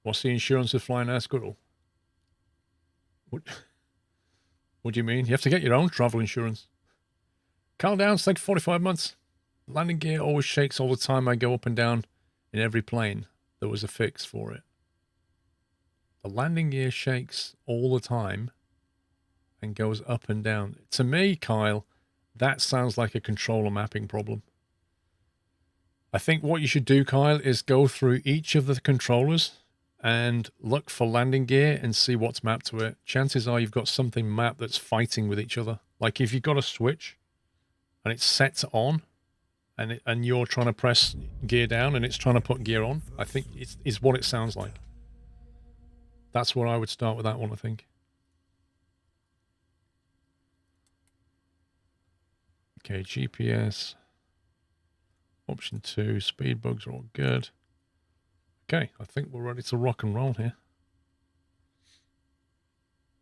What's the insurance of flying air squirrel? What do you mean? You have to get your own travel insurance. Calm down, it's like 45 months. Landing gear always shakes all the time I go up and down in every plane. There was a fix for it. The landing gear shakes all the time and goes up and down. To me, Kyle, that sounds like a controller mapping problem. I think what you should do, Kyle, is go through each of the controllers and look for landing gear and see what's mapped to it. Chances are you've got something mapped that's fighting with each other. Like if you've got a switch and it's set on and you're trying to press gear down and it's trying to put gear on, I think it's what it sounds like. That's where I would start with that one, I think. Okay, GPS. Option 2, speed bugs are all good. Okay, I think we're ready to rock and roll here.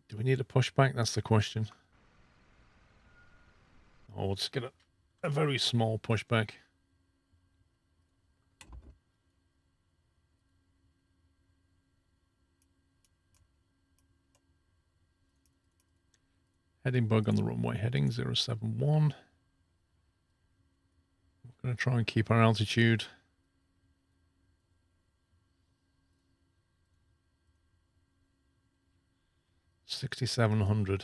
Do we need a pushback? That's the question. Oh, we'll just get a very small pushback. Heading bug on the runway, heading 071. We're going to try and keep our altitude. $6,700.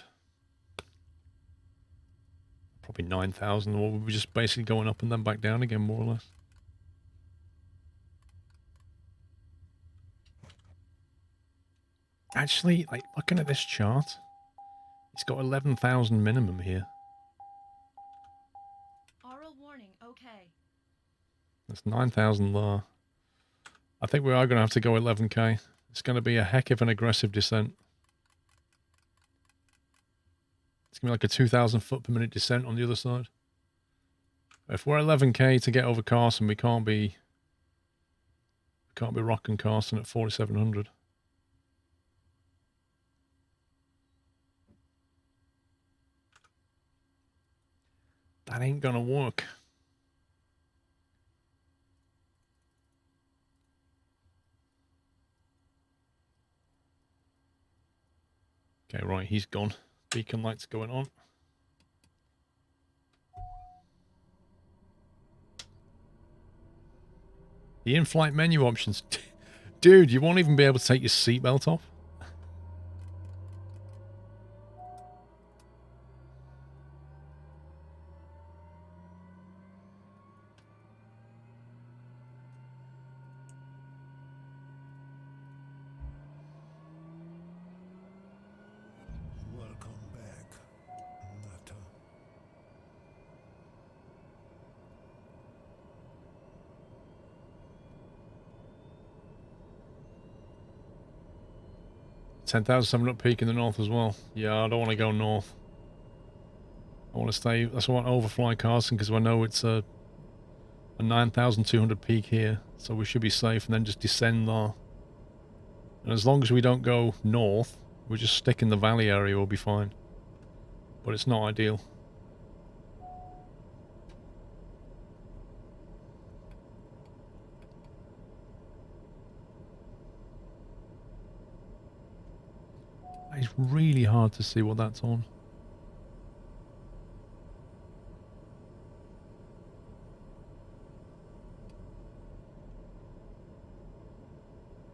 Probably 9,000. Or we'll be just basically going up and then back down again, more or less. Actually, like looking at this chart, it's got 11,000 minimum here. Aural warning, okay. That's 9,000 there. I think we are going to have to go 11k. It's going to be a heck of an aggressive descent. It's going to be like a 2,000 foot per minute descent on the other side. If we're 11k to get over Carson, we can't be rocking Carson at 4,700. That ain't gonna work. Okay, right, he's gone. Beacon lights going on. The in-flight menu options. Dude, you won't even be able to take your seatbelt off. Welcome back, Nata. $10,700 peak in the north as well. Yeah, I don't want to go north. I want to stay. That's why I want to overfly Carson because I know it's a 9,200 peak here, so we should be safe and then just descend there. And as long as we don't go north, we just stick in the valley area, we'll be fine. But it's not ideal. It's really hard to see what that's on.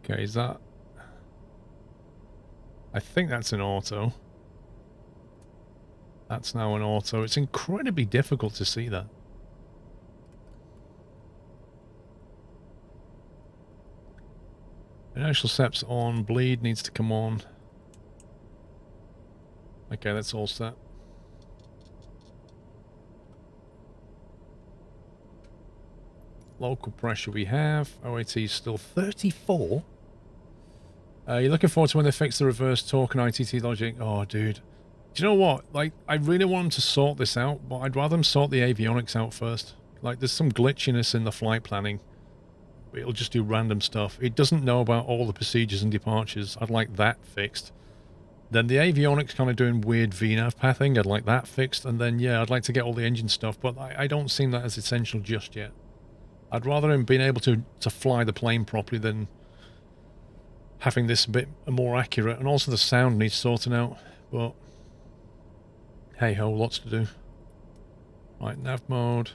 Okay, is that... I think that's an auto. That's now an auto. It's incredibly difficult to see that. Inertial sep's on. Bleed needs to come on. Okay, that's all set. Local pressure we have. OAT is still 34. You're looking forward to when they fix the reverse torque and ITT logic. Oh, dude. Do you know what? Like, I really want them to sort this out, but I'd rather them sort the avionics out first. Like, there's some glitchiness in the flight planning. It'll just do random stuff. It doesn't know about all the procedures and departures. I'd like that fixed. Then the avionics kind of doing weird VNAV pathing. I'd like that fixed. And then, yeah, I'd like to get all the engine stuff, but I don't see that as essential just yet. I'd rather him being able to fly the plane properly than having this a bit more accurate, and also the sound needs sorting out, but hey ho, lots to do. Right, nav mode,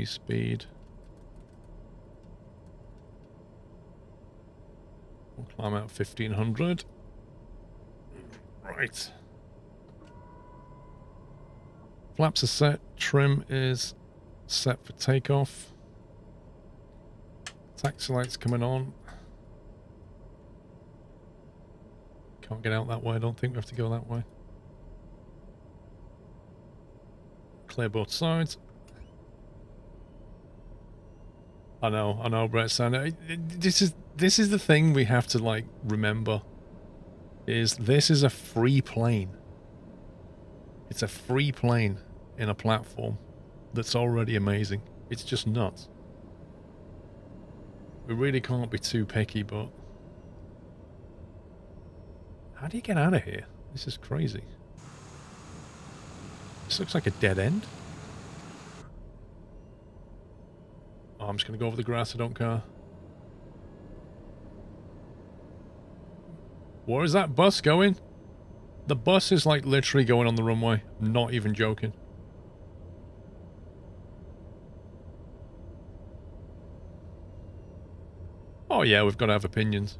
speed. We'll climb out 1500. Right. Flaps are set, trim is set for takeoff. Taxi lights coming on. Can't get out that way, I don't think we have to go that way. Clear both sides. I know, Brett Sander. This is the thing we have to like remember. This is a free plane. It's a free plane in a platform that's already amazing. It's just nuts. We really can't be too picky, but how do you get out of here? This is crazy. This looks like a dead end. Oh, I'm just going to go over the grass, I don't care. Where is that bus going? The bus is like literally going on the runway. I'm not even joking. Oh yeah, we've got to have opinions.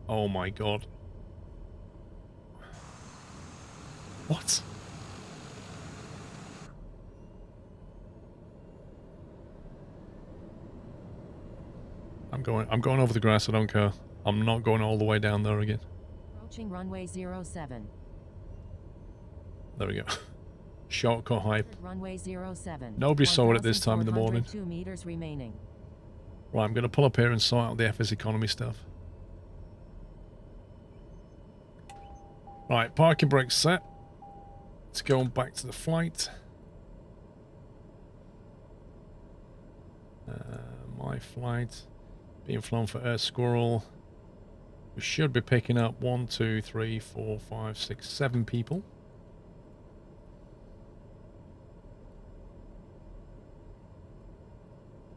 Oh my god. What? I'm going over the grass, I don't care. I'm not going all the way down there again. Approaching runway 07. There we go. Shortcut hype. Runway 07. Nobody saw it at this time in the morning. 2 meters remaining. Right, I'm going to pull up here and sort out the FS economy stuff. Right, parking brakes set. Let's go back to the flight. My flight. Being flown for Air Squirrel. We should be picking up 1, 2, 3, 4, 5, 6, 7 people.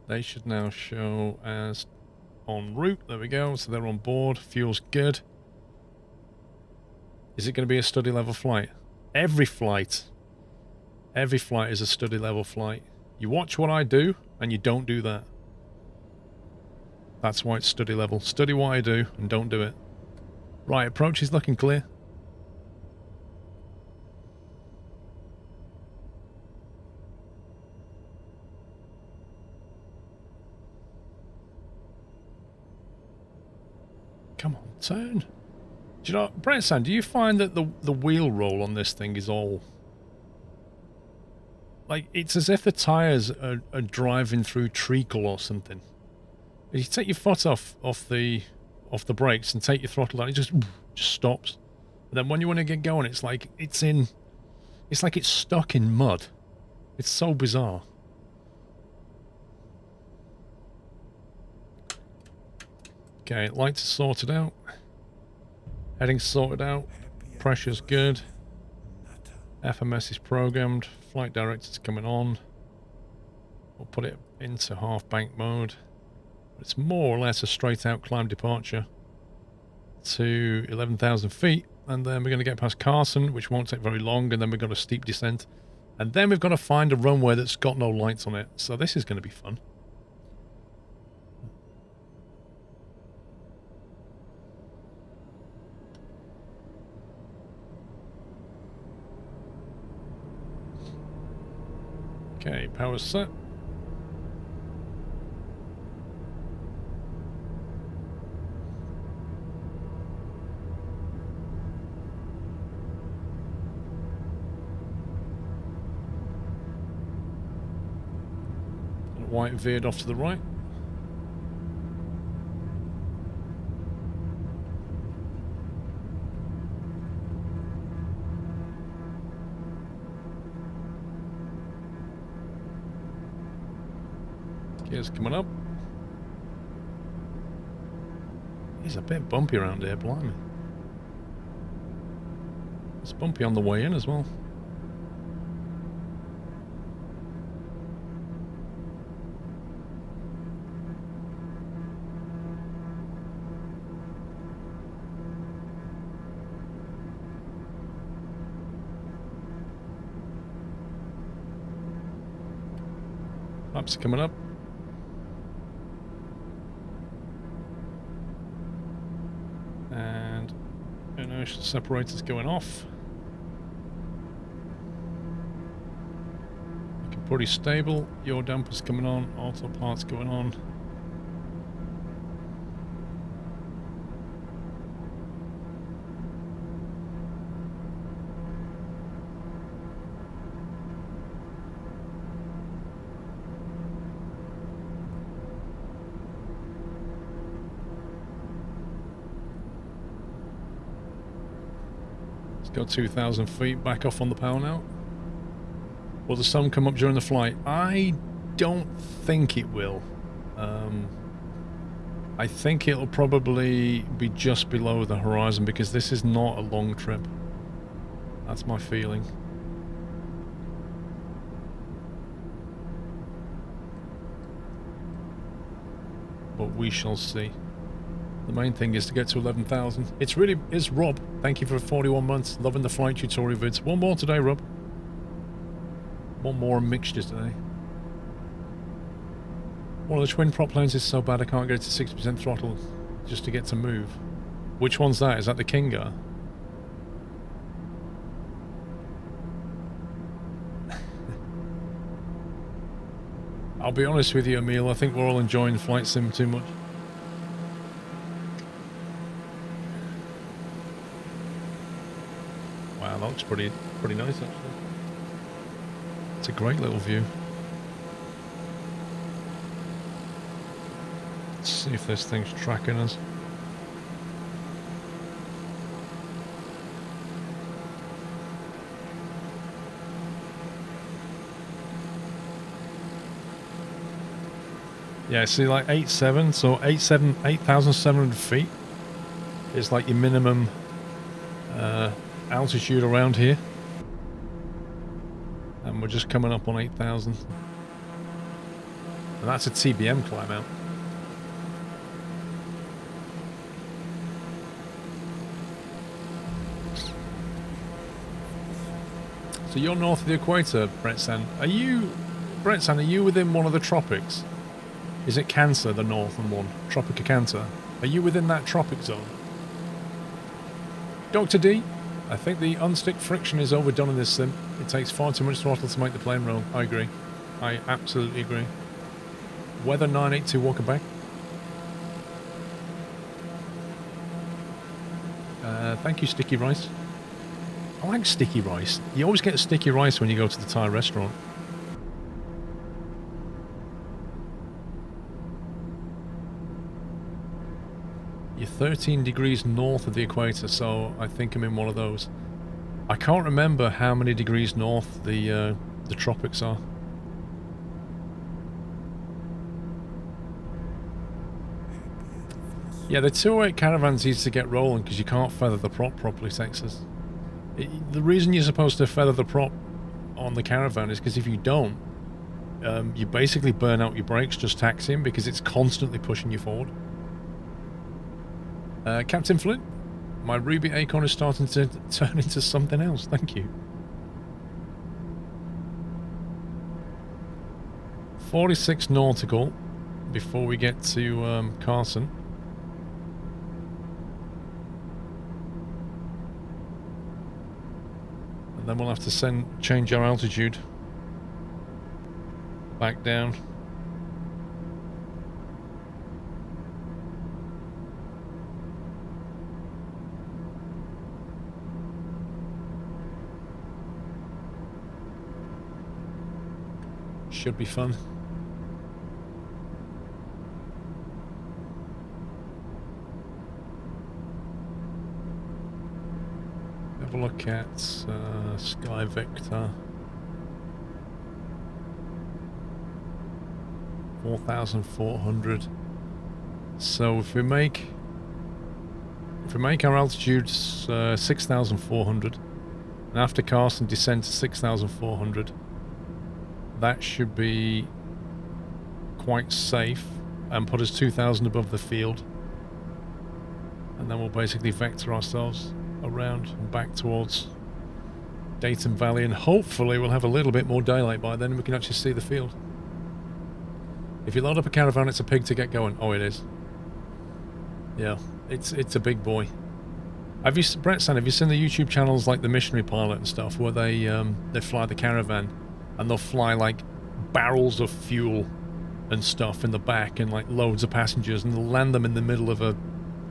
They should now show as en route. There we go. So they're on board. Fuel's good. Is it going to be a study level flight? Every flight is a study level flight. You watch what I do and you don't do that. That's why it's study level. Study what I do and don't do it. Right, approach is looking clear. Come on, turn. Do you know, Brett Sand, do you find that the wheel roll on this thing is all... like, it's as if the tyres are driving through treacle or something. If you take your foot off the brakes and take your throttle down, it just stops. And then when you want to get going, it's like it's stuck in mud. It's so bizarre. Okay, lights are sorted out. Heading's sorted out. Pressure's good. FMS is programmed. Flight director's coming on. We'll put it into half bank mode. It's more or less a straight out climb departure to 11,000 feet. And then we're going to get past Carson, which won't take very long. And then we've got a steep descent. And then we've got to find a runway that's got no lights on it. So this is going to be fun. Okay, power set. White veered off to the right. Gears coming up. It's a bit bumpy around here, blimey. It's bumpy on the way in as well. Flaps are coming up. And inertial separator's going off. Looking pretty stable. Yaw damper's coming on. Auto parts going on. Go 2,000 feet, back off on the power now. Will the sun come up during the flight? I don't think it will. I think it'll probably be just below the horizon because this is not a long trip. That's my feeling. But we shall see. The main thing is to get to 11,000. It's Rob. Thank you for 41 months. Loving the flight tutorial vids. One more today, Rob. One more mixture today. One of the twin prop planes is so bad I can't get it to 60% throttle just to get to move. Which one's that? Is that the Kinga? I'll be honest with you, Emil. I think we're all enjoying Flight Sim too much. Wow, that looks pretty nice actually. It's a great little view. Let's see if this thing's tracking us. Yeah, see, like 8.7, so 8,700 feet is like your minimum altitude around here. And we're just coming up on 8,000. And that's a TBM climb out. So you're north of the equator, Bretsan. Are you within one of the tropics? Is it Cancer, the northern one? Tropic of Cancer. Are you within that tropic zone? Dr. D, I think the unstick friction is overdone in this sim. It takes far too much throttle to make the plane roll. I agree. I absolutely agree. Weather 982 Walker back. Thank you, Sticky Rice. I like sticky rice. You always get sticky rice when you go to the Thai restaurant. You're 13 degrees north of the equator, so I think I'm in one of those. I can't remember how many degrees north the tropics are. Yeah, the 208 Caravan's easy to get rolling because you can't feather the prop properly, Texas. The reason you're supposed to feather the prop on the Caravan is because if you don't, you basically burn out your brakes just taxiing because it's constantly pushing you forward. Captain Flint, my Ruby Acorn is starting to turn into something else. Thank you. 46 nautical before we get to Carson. And then we'll have to change our altitude back down. Should be fun. Have a look at Sky Vector. 4,400. So if we make our altitude 6,400, and after Carson descend to 6,400. That should be quite safe and put us 2,000 above the field. And then we'll basically vector ourselves around and back towards Dayton Valley, and hopefully we'll have a little bit more daylight by then and we can actually see the field. If you load up a Caravan, it's a pig to get going. Oh, it is. Yeah, it's a big boy. Have you, Brett San, have you seen the YouTube channels like the Missionary Pilot and stuff, where they fly the Caravan, and they'll fly like barrels of fuel and stuff in the back, and like loads of passengers, and they'll land them in the middle of a,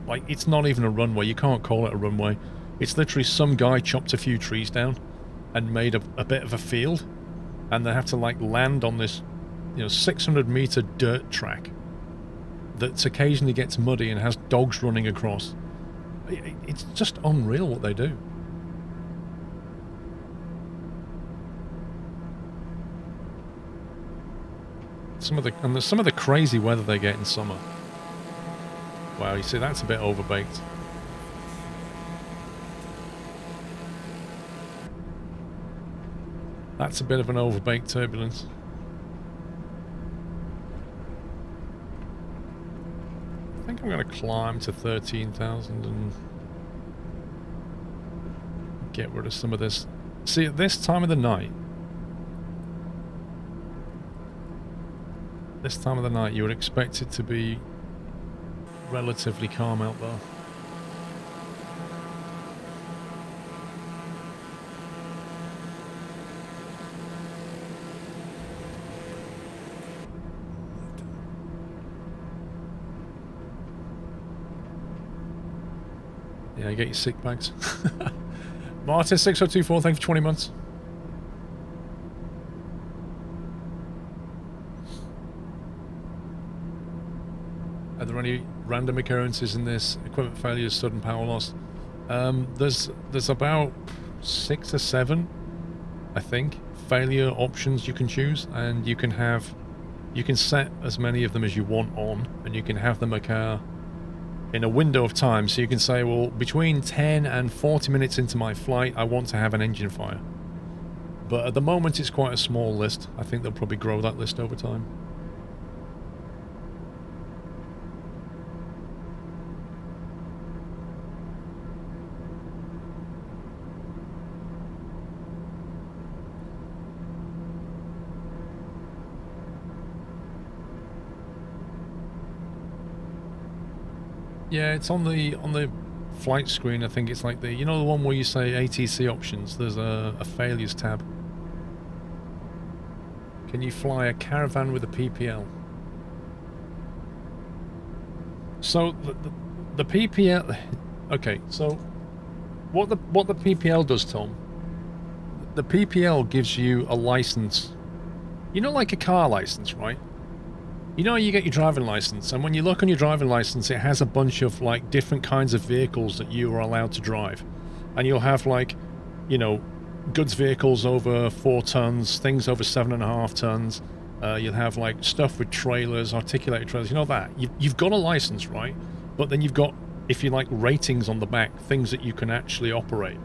like, it's not even a runway. You can't call it a runway. It's literally some guy chopped a few trees down and made a bit of a field, and they have to like land on this, 600-meter dirt track that occasionally gets muddy and has dogs running across. It's just unreal what they do. Some of the crazy weather they get in summer. Wow, you see, that's a bit overbaked. That's a bit of an overbaked turbulence. I think I'm going to climb to 13,000 and get rid of some of this. See, at this time of the night, you would expect it to be relatively calm out there. Yeah, get your sick bags. Martin 6024, thank you for 20 months. Are there any random occurrences in this? Equipment failures, sudden power loss? There's about 6 or 7, I think, failure options you can choose, and you can set as many of them as you want on, and you can have them occur in a window of time. So you can say, well, between 10 and 40 minutes into my flight, I want to have an engine fire. But at the moment, it's quite a small list. I think they'll probably grow that list over time. Yeah, it's on the flight screen. I think it's like the the one where you say ATC options. There's a failures tab. Can you fly a Caravan with a PPL? So the PPL. Okay, so what the PPL does, Tom? The PPL gives you a license. Like a car license, right? You get your driving license, and when you look on your driving license, it has a bunch of like different kinds of vehicles that you are allowed to drive. And you'll have like, goods vehicles over 4 tons, things over 7.5 tons. You'll have like stuff with trailers, articulated trailers, that. You've got a license, right? But then you've got, if you like, ratings on the back, things that you can actually operate,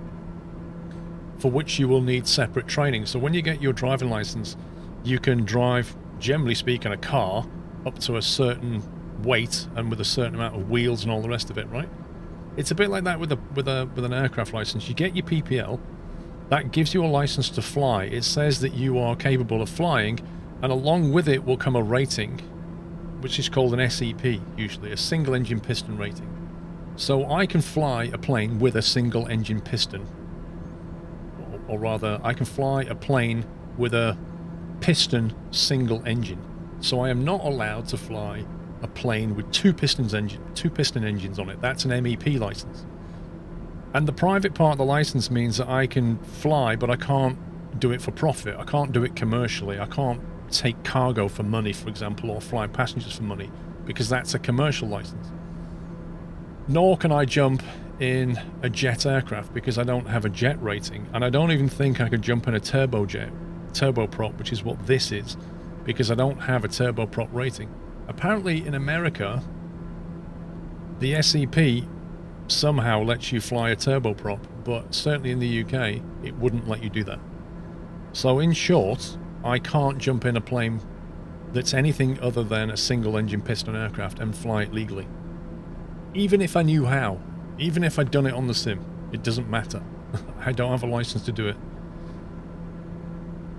for which you will need separate training. So when you get your driving license, you can drive, generally speaking, a car up to a certain weight and with a certain amount of wheels and all the rest of it, right? It's a bit like that with an aircraft license. You get your PPL, that gives you a license to fly. It says that you are capable of flying, and along with it will come a rating, which is called an SEP, usually a single engine piston rating. So I can fly a plane with a single engine piston, or rather, I can fly a plane with a piston single engine. So I am not allowed to fly a plane with two piston engines on it. That's an MEP license. And the private part of the license means that I can fly, but I can't do it for profit. I can't do it commercially. I can't take cargo for money, for example, or fly passengers for money, because that's a commercial license. Nor can I jump in a jet aircraft, because I don't have a jet rating, and I don't even think I could jump in a turboprop, which is what this is, because I don't have a turboprop rating. Apparently in America, the SEP somehow lets you fly a turboprop, but certainly in the UK, it wouldn't let you do that. So in short, I can't jump in a plane that's anything other than a single engine piston aircraft and fly it legally. Even if I knew how, even if I'd done it on the sim, it doesn't matter. I don't have a license to do it.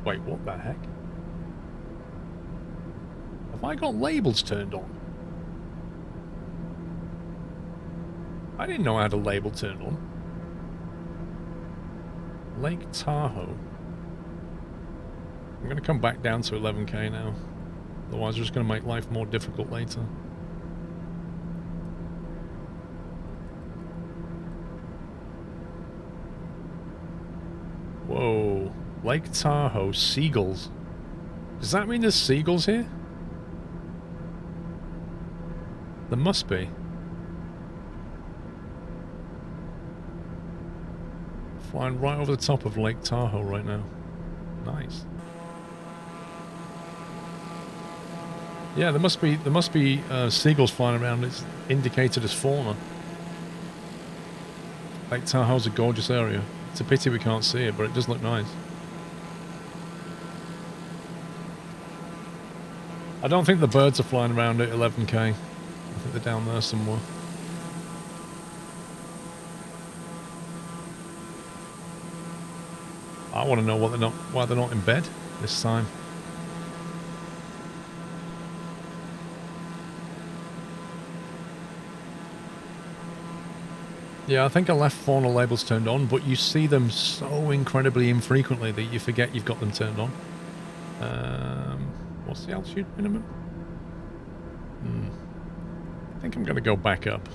Wait, what the heck? Have I got labels turned on? I didn't know I had a label turned on. Lake Tahoe. I'm going to come back down to 11k now. Otherwise, we're just going to make life more difficult later. Whoa. Lake Tahoe. Seagulls. Does that mean there's seagulls here? There must be. Flying right over the top of Lake Tahoe right now. Nice. Yeah, there must be seagulls flying around. It's indicated as fauna. Lake Tahoe's a gorgeous area. It's a pity we can't see it, but it does look nice. I don't think the birds are flying around at 11k. I think they're down there somewhere. I want to know why they're not in bed this time. Yeah, I think I left fauna labels turned on, but you see them so incredibly infrequently that you forget you've got them turned on. What's the altitude minimum? I think I'm going to go back up.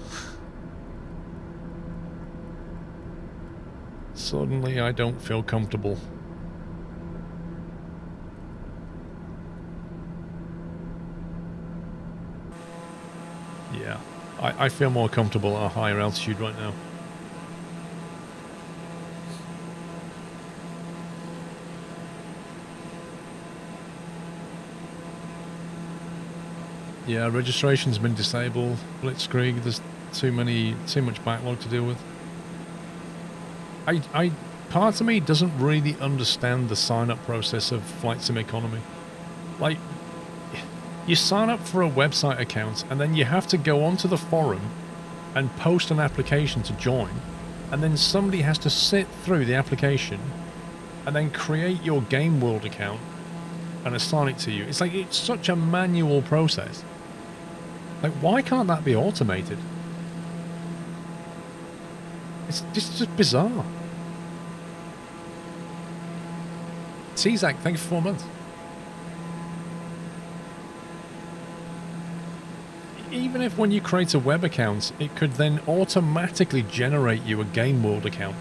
Suddenly I don't feel comfortable. Yeah, I feel more comfortable at a higher altitude right now. Yeah, registration's been disabled. Blitzkrieg, there's too much backlog to deal with. Part of me doesn't really understand the sign-up process of Flight Sim Economy. Like, you sign up for a website account, and then you have to go onto the forum and post an application to join, and then somebody has to sit through the application and then create your Game World account and assign it to you. It's like, it's such a manual process. Like, why can't that be automated? It's just bizarre. T-Zac, thank you for 4 months. Even if when you create a web account, it could then automatically generate you a Game World account.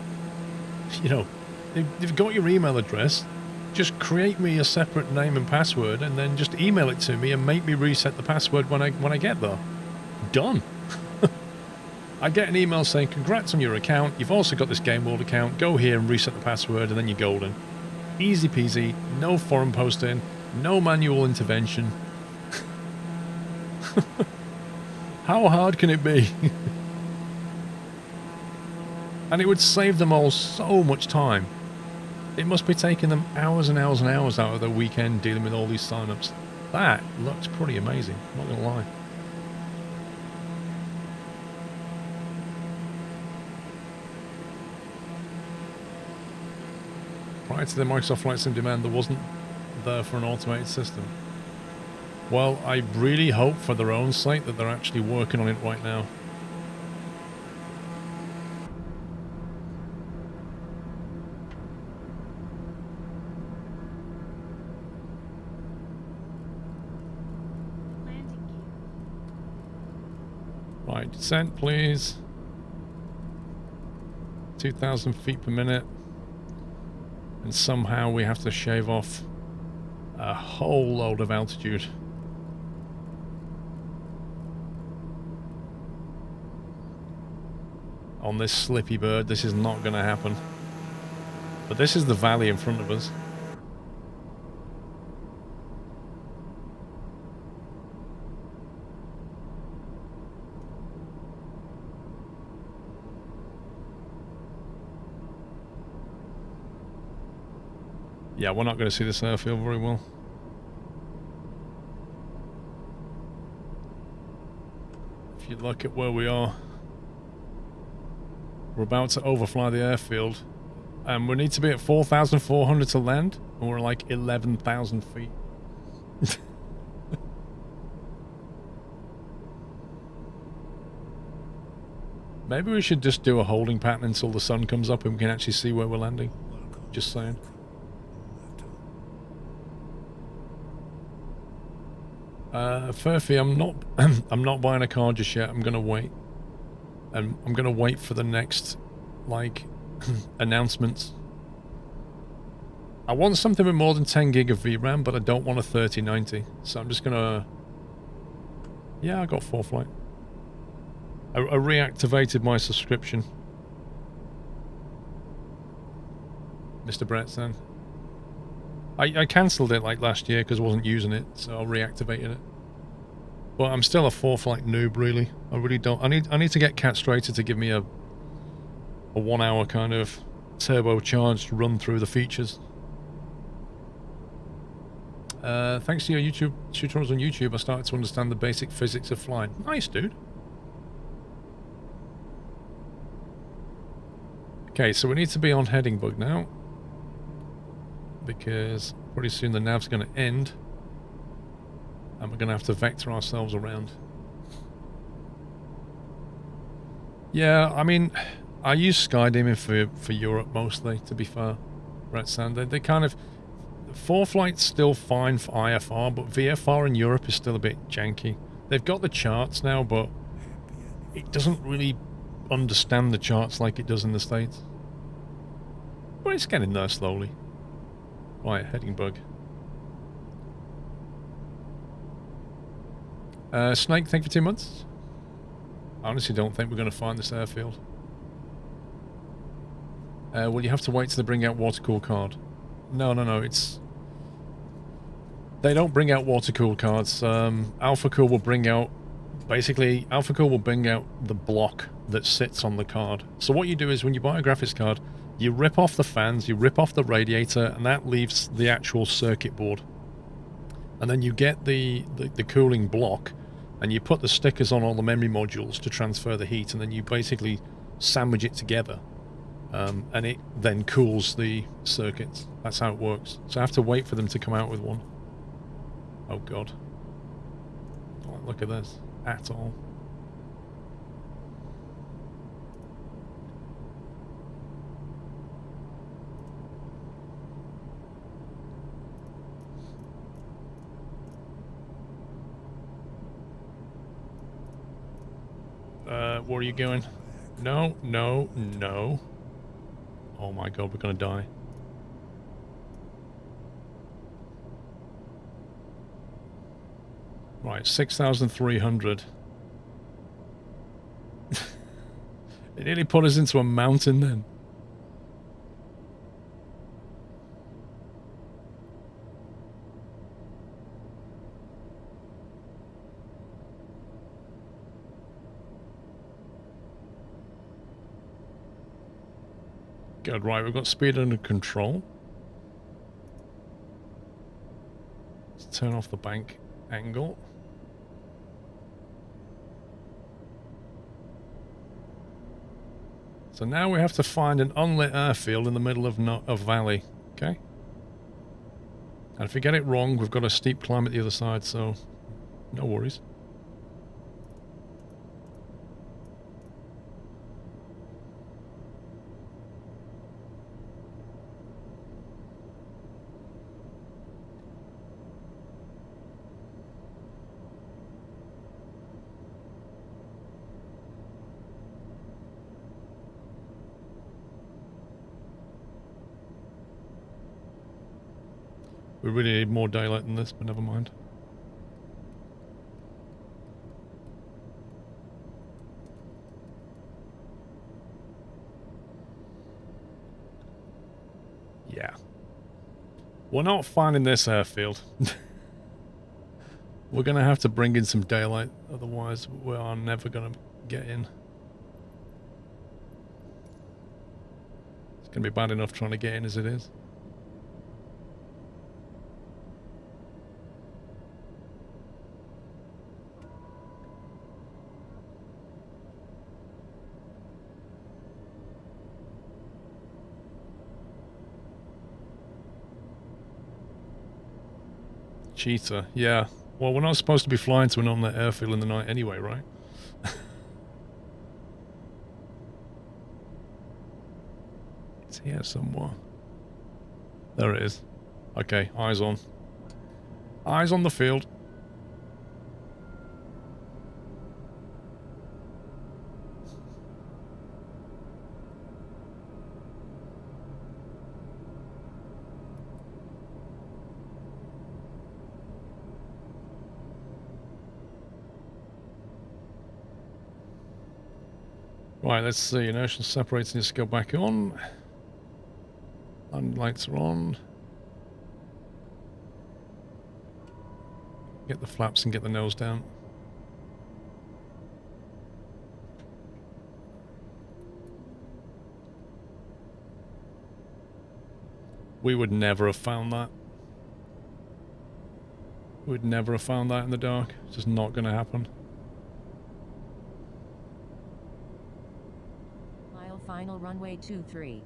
You know, they've got your email address, just create me a separate name and password and then just email it to me and make me reset the password when I get there. Done. I get an email saying, congrats on your account, you've also got this Game World account, go here and reset the password and then you're golden. Easy peasy, no forum posting, no manual intervention. How hard can it be? And it would save them all so much time. It must be taking them hours and hours and hours out of their weekend dealing with all these sign-ups. That looks pretty amazing, not gonna lie. Prior to the Microsoft Flight Sim demand, there wasn't there for an automated system. Well, I really hope for their own sake that they're actually working on it right now. Landing gear. Right, descent please. 2,000 feet per minute. And somehow we have to shave off a whole load of altitude. On this slippy bird, this is not going to happen. But this is the valley in front of us. Yeah, we're not going to see this airfield very well. If you look at where we are, we're about to overfly the airfield. We need to be at 4,400 to land, and we're like 11,000 feet. Maybe we should just do a holding pattern until the sun comes up and we can actually see where we're landing. Welcome Just saying. back. Furphy, I'm not I'm not buying a car just yet. I'm gonna wait. And I'm gonna wait for the next, like, announcements. I want something with more than 10 gig of VRAM, but I don't want a 3090. So I'm just gonna... Yeah, I got 4Flight. I reactivated my subscription. Mr. Brettson. I cancelled it like last year because I wasn't using it, so I reactivated it. But I'm still a 4Flight noob, really. I really don't... I need to get castrated to give me a 1 hour kind of turbocharged run through the features. Thanks to your YouTube tutorials on YouTube, I started to understand the basic physics of flying. Nice, dude. Okay, so we need to be on heading bug now, because pretty soon the nav's going to end, and we're going to have to vector ourselves around. Yeah, I mean, I use skydiving for Europe mostly, to be fair. Brett Sand, they kind of... 4Flight's still fine for IFR, but VFR in Europe is still a bit janky. They've got the charts now, but it doesn't really understand the charts like it does in the States. But it's getting there slowly. Right, heading bug. Snake, thank you for 2 months. I honestly don't think we're going to find this airfield. Well, you have to wait till they bring out water-cooled card. No, it's... They don't bring out water-cooled cards. AlphaCool will bring out... Basically, AlphaCool will bring out the block that sits on the card. So what you do is, when you buy a graphics card, you rip off the fans, you rip off the radiator, and that leaves the actual circuit board. And then you get the cooling block, and you put the stickers on all the memory modules to transfer the heat, and then you basically sandwich it together. And it then cools the circuits. That's how it works. So I have to wait for them to come out with one. Oh god. Don't look at this at all. Where are you going? No. Oh my god, we're gonna die. Right, 6,300. It nearly put us into a mountain then. Good, right, we've got speed under control. Let's turn off the bank angle. So now we have to find an unlit airfield in the middle of a valley, okay? And if we get it wrong, we've got a steep climb at the other side, so no worries. We really need more daylight than this, but never mind. Yeah. We're not finding this airfield. We're going to have to bring in some daylight, otherwise we are never going to get in. It's going to be bad enough trying to get in as it is. Cheetah, yeah. Well, we're not supposed to be flying to an unlit airfield in the night anyway, right? here somewhere. There it is. Okay, eyes on. Eyes on the field. Right, let's see. Inertial separator needs to go back on. And lights are on. Get the flaps and get the nose down. We would never have found that. We would never have found that in the dark. It's just not going to happen. Mile final runway 23.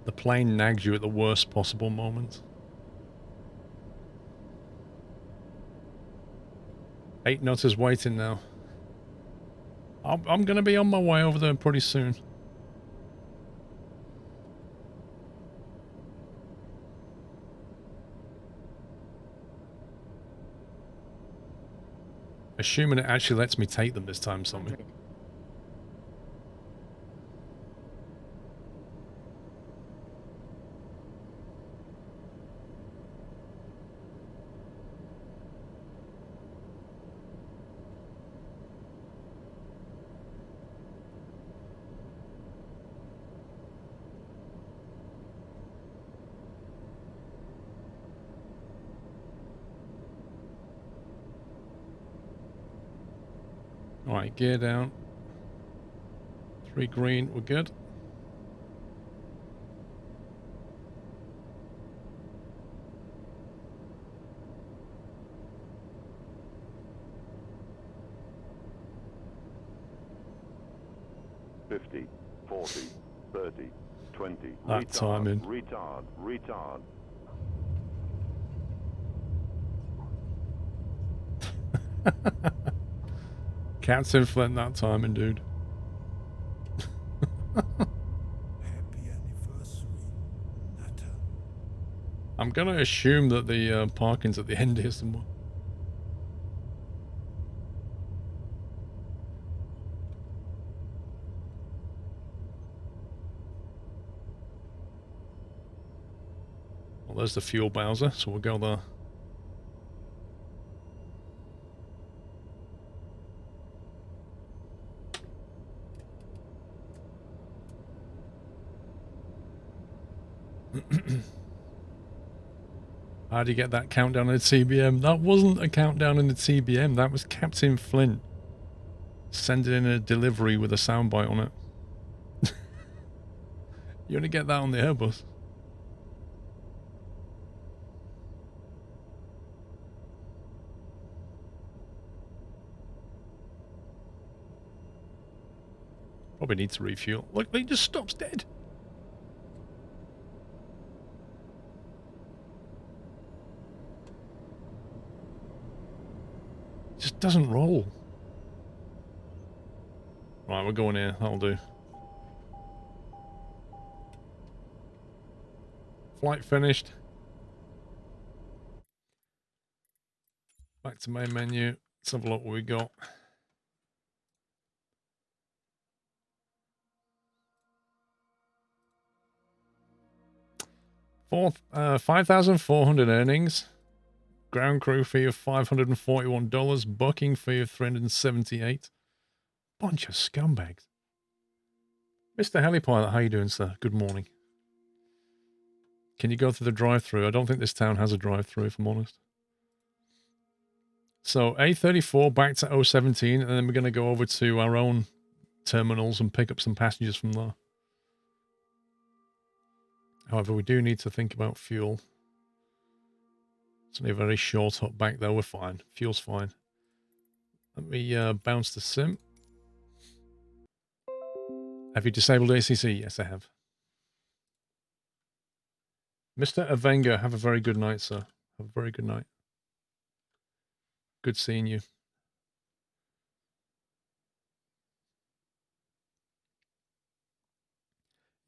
The plane nags you at the worst possible moment. 8 nutters waiting now. I'm going to be on my way over there pretty soon. Assuming it actually lets me take them this time, something. 100. Alright, gear down. 3 green, we're good. $50, $40, $30, $20. That timing. Retard. Captain Flint that timing, dude. Happy anniversary, Nutter. I'm gonna assume that the parking's at the end here somewhere. Well, there's the fuel Bowser, so we'll go there. How do you get that countdown in the TBM? That wasn't a countdown in the TBM. That was Captain Flint sending in a delivery with a soundbite on it. You only get that on the Airbus. Probably need to refuel. Look, they just stops dead. Just doesn't roll. Right, we're going here. That'll do. Flight finished. Back to main menu. Let's have a look what we got. $5,400 earnings. Ground crew fee of $541. Bucking fee of $378. Bunch of scumbags. Mr. Helipilot, how you doing, sir? Good morning. Can you go through the drive-thru? I don't think this town has a drive-thru, if I'm honest. So A34 back to O17, and then we're going to go over to our own terminals and pick up some passengers from there. However, we do need to think about fuel. It's only a very short hop back there. We're fine. Fuel's fine. Let me bounce the sim. Have you disabled ACC? Yes, I have. Mr. Avenger, have a very good night, sir. Have a very good night. Good seeing you.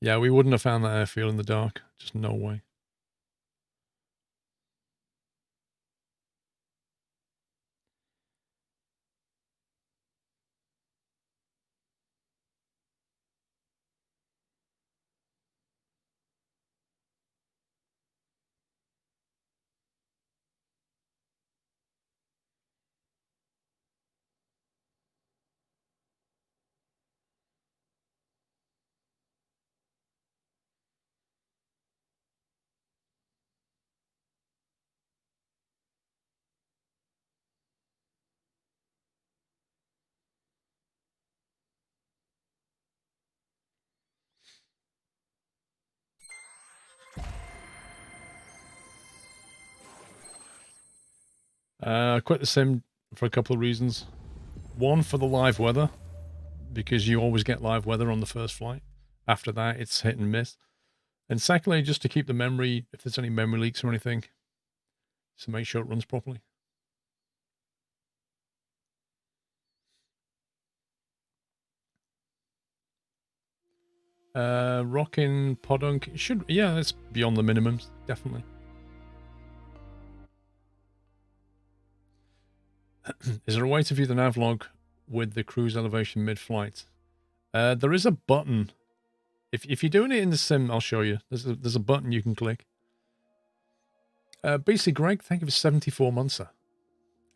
Yeah, we wouldn't have found that airfield in the dark. Just no way. I quit the sim for a couple of reasons. One, for the live weather, because you always get live weather on the first flight. After that, it's hit and miss. And secondly, just to keep the memory, if there's any memory leaks or anything, to make sure it runs properly. Rockin' Podunk should, yeah, it's beyond the minimums, definitely. Is there a way to view the navlog with the cruise elevation mid-flight? There is a button. If you're doing it in the sim, I'll show you. There's a button you can click. BC Greg, thank you for 74 months, sir.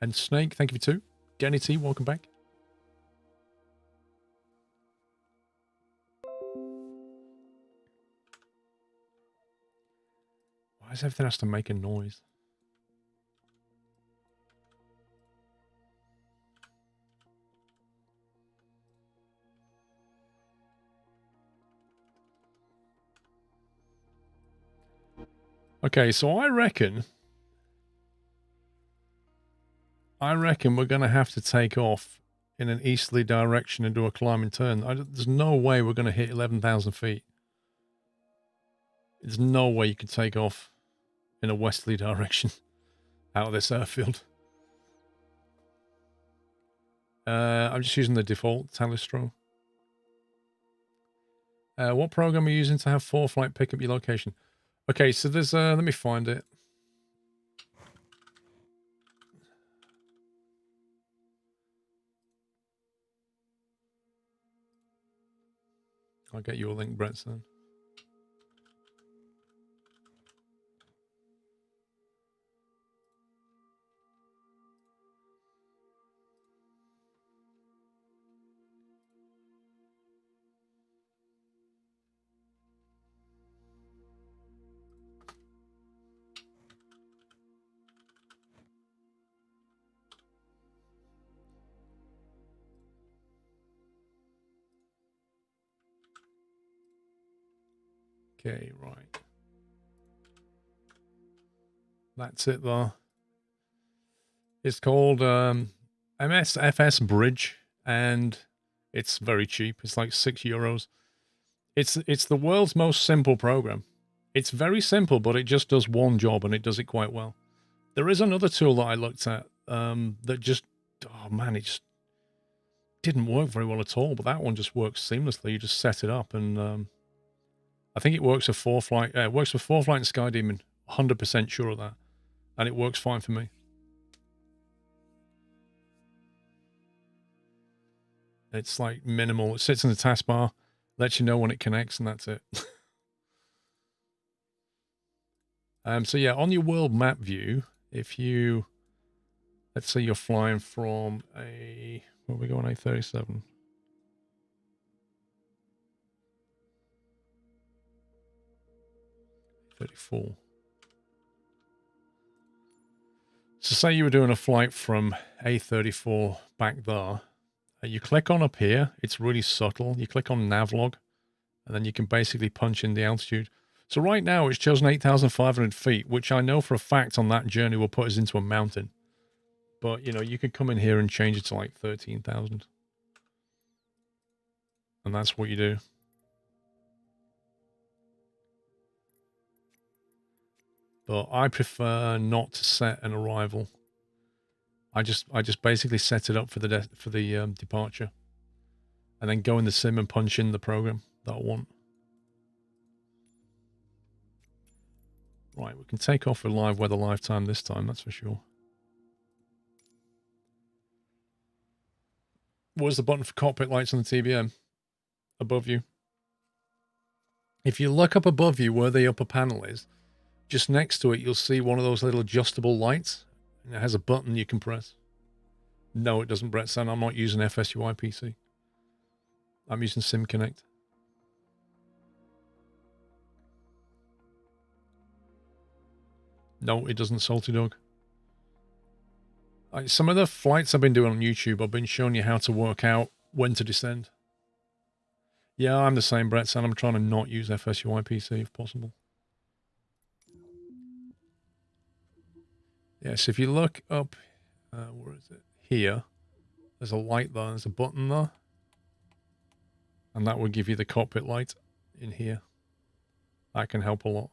And Snake, thank you for 2. Danny T, welcome back. Why does everything has to make a noise? Okay, so I reckon we're going to have to take off in an easterly direction and do a climbing turn. There's no way we're going to hit 11,000 feet. There's no way you could take off in a westerly direction out of this airfield. I'm just using the default Talistro. What program are you using to have 4-flight pick up your location? Okay, so there's, let me find it. I'll get you a link, Brett, soon. Okay, right. That's it, though. It's called MSFS Bridge, and it's very cheap. It's like €6. It's the world's most simple program. It's very simple, but it just does one job, and it does it quite well. There is another tool that I looked at that just, oh man, it just didn't work very well at all, but that one just works seamlessly. You just set it up, and I think it works for 4-flight. It works for 4-flight and Sky Demon. 100% sure of that, and it works fine for me. It's like minimal. It sits in the taskbar, lets you know when it connects, and that's it. So yeah, on your world map view, if you, let's say you're flying from a, where are we going, A37? A34. So say you were doing a flight from A34 back there. You click on up here. It's really subtle. You click on navlog, and then you can basically punch in the altitude. So right now it's chosen 8,500 feet, which I know for a fact on that journey will put us into a mountain. But, you know, you could come in here and change it to like 13,000. And that's what you do. but I prefer not to set an arrival. I just basically set it up for the departure, and then go in the sim and punch in the program that I want. Right, we can take off with live weather lifetime this time, that's for sure. Where's the button for cockpit lights on the TBM? Above you. If you look up above you where the upper panel is, just next to it, you'll see one of those little adjustable lights. And it has a button you can press. No, it doesn't, Brett San. I'm not using FSUI PC. I'm using SimConnect. No, it doesn't, Salty Dog. Some of the flights I've been doing on YouTube, I've been showing you how to work out when to descend. Yeah, I'm the same, Brett San. I'm trying to not use FSUI PC if possible. Yes, if you look up, where is it? Here, there's a light there, there's a button there. And that will give you the cockpit light in here. That can help a lot.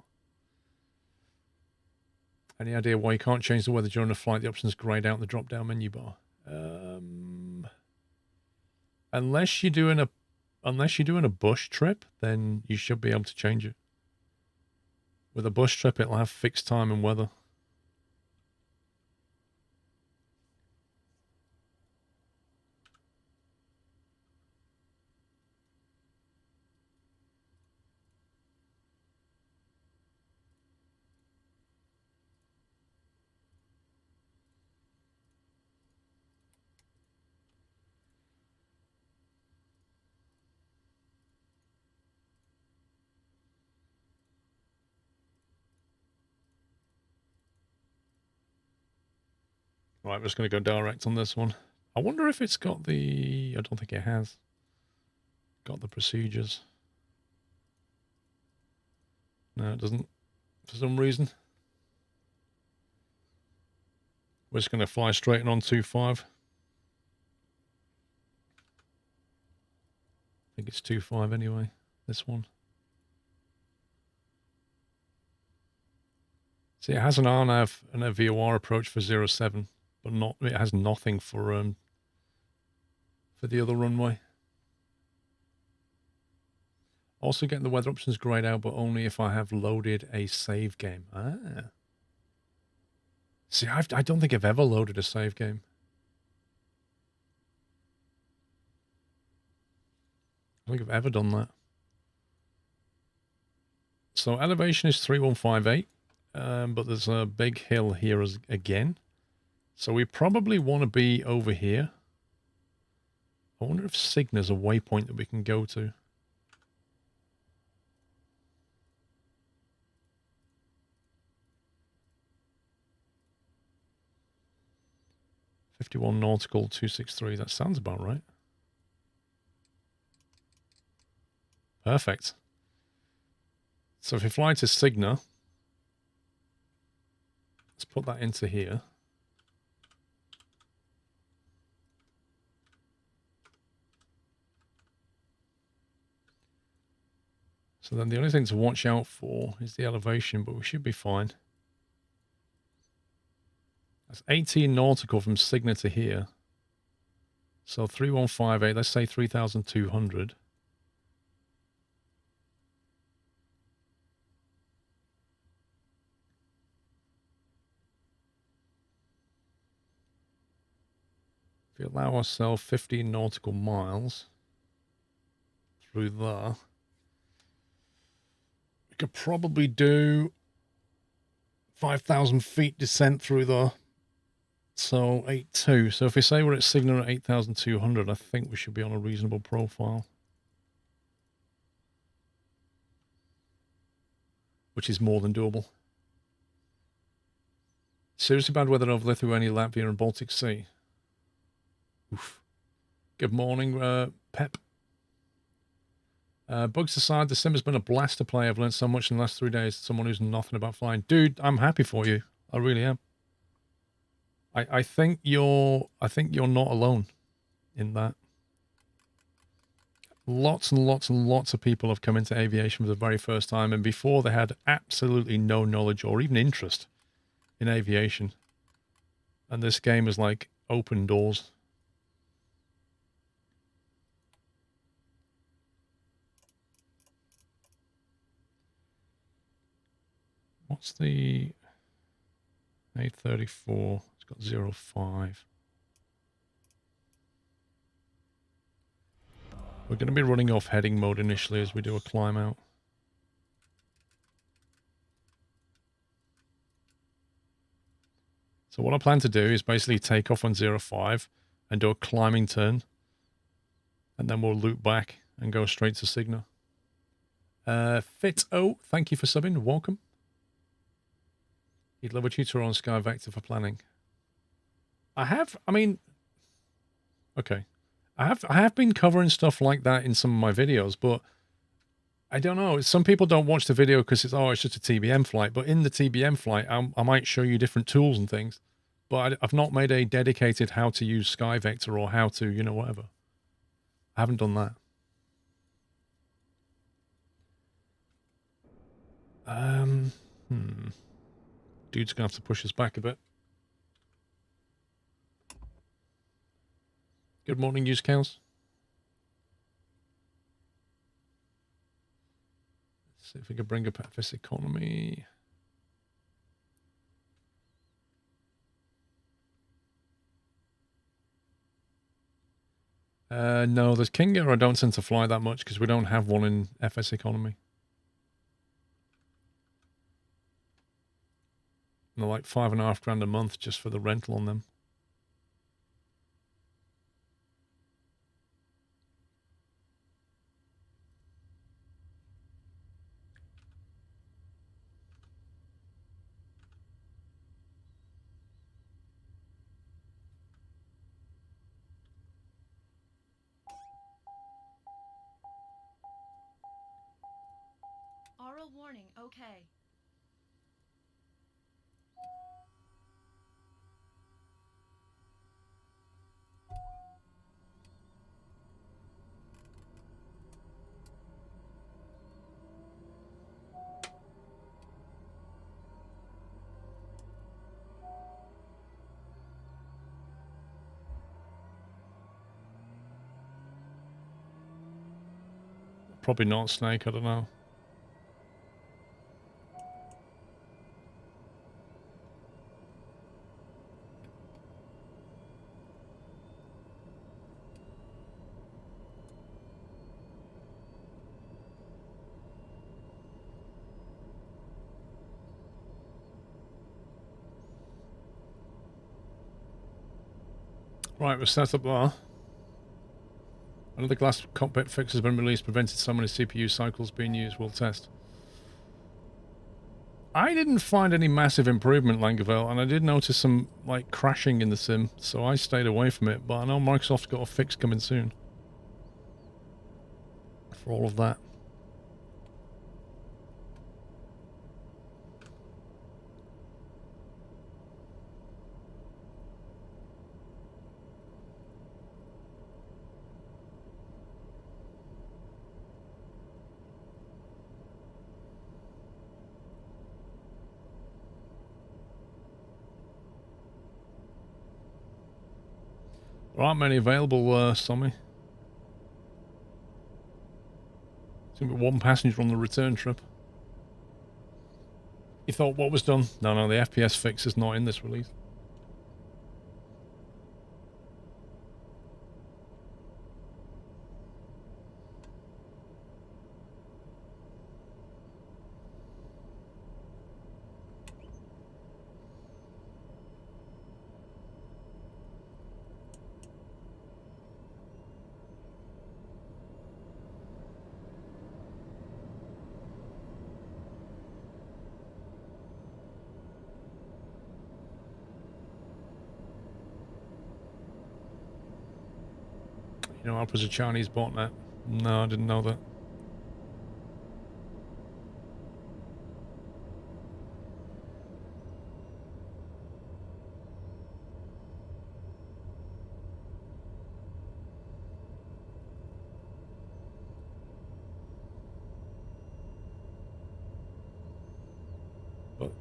Any idea why you can't change the weather during a flight? The options grayed out in the drop-down menu bar. Unless you're doing a bush trip, then you should be able to change it. With a bush trip, it'll have fixed time and weather. Right, I'm just going to go direct on this one. I wonder if it's got the... I don't think it has. Got the procedures. No, it doesn't. For some reason. We're just going to fly straight in on 2.5. I think it's 2.5 anyway, this one. See, it has an RNAV and a VOR approach for 07, but not. It has nothing for the other runway. Also getting the weather options grayed out, but only if I have loaded a save game. Ah. See, I don't think I've ever loaded a save game. I don't think I've ever done that. So elevation is 3158, but there's a big hill here again. So we probably want to be over here. I wonder if Cygna's a waypoint that we can go to. (51 nautical 263). That sounds about right. Perfect. So if we fly to Cygna, let's put that into here. So then the only thing to watch out for is the elevation, but we should be fine. That's 18 nautical from Cygna to here. So 3158, let's say 3,200. If we allow ourselves 15 nautical miles through there, we could probably do 5,000 feet descent through there. So 8.2. So if we say we're at Cygna at 8,200, I think we should be on a reasonable profile. Which is more than doable. Seriously bad weather over Lithuania, Latvia and Baltic Sea. Oof. Good morning, Pep. Bugs aside, the sim has been a blast to play. I've learned so much in the last 3 days. Someone who's nothing about flying. Dude, I'm happy for you. I really am. I think you're not alone in that. Lots and lots and lots of people have come into aviation for the very first time, and before they had absolutely no knowledge or even interest in aviation. And this game is like open doors. What's the 834? It's got 05. We're going to be running off heading mode initially as we do a climb out. So what I plan to do is basically take off on 05 and do a climbing turn. And then we'll loop back and go straight to Cigna. Fit-O, thank you for subbing. Welcome. You'd love a tutor on Sky Vector for planning. I have been covering stuff like that in some of my videos, but I don't know. Some people don't watch the video because it's just a TBM flight. But in the TBM flight, I might show you different tools and things. But I've not made a dedicated how to use Sky Vector or how to, whatever. I haven't done that. Dude's going to have to push us back a bit. Good morning, use cows. Let's see if we can bring up FS economy. No, there's King Air I don't tend to fly that much because we don't have one in FS economy. And they're like $5.5 a month just for the rental on them. Oral warning, okay. Probably not Snake, I don't know. Right, we're set up there. Another glass cockpit fix has been released, prevented so many CPU cycles being used. We'll test. I didn't find any massive improvement, Langerville, and I did notice some, like, crashing in the sim, so I stayed away from it, but I know Microsoft's got a fix coming soon for all of that. There aren't many available, Sommy. It's going to be one passenger on the return trip. You thought what was done? No, the FPS fix is not in this release. You know, Opera's a Chinese botnet. No, I didn't know that.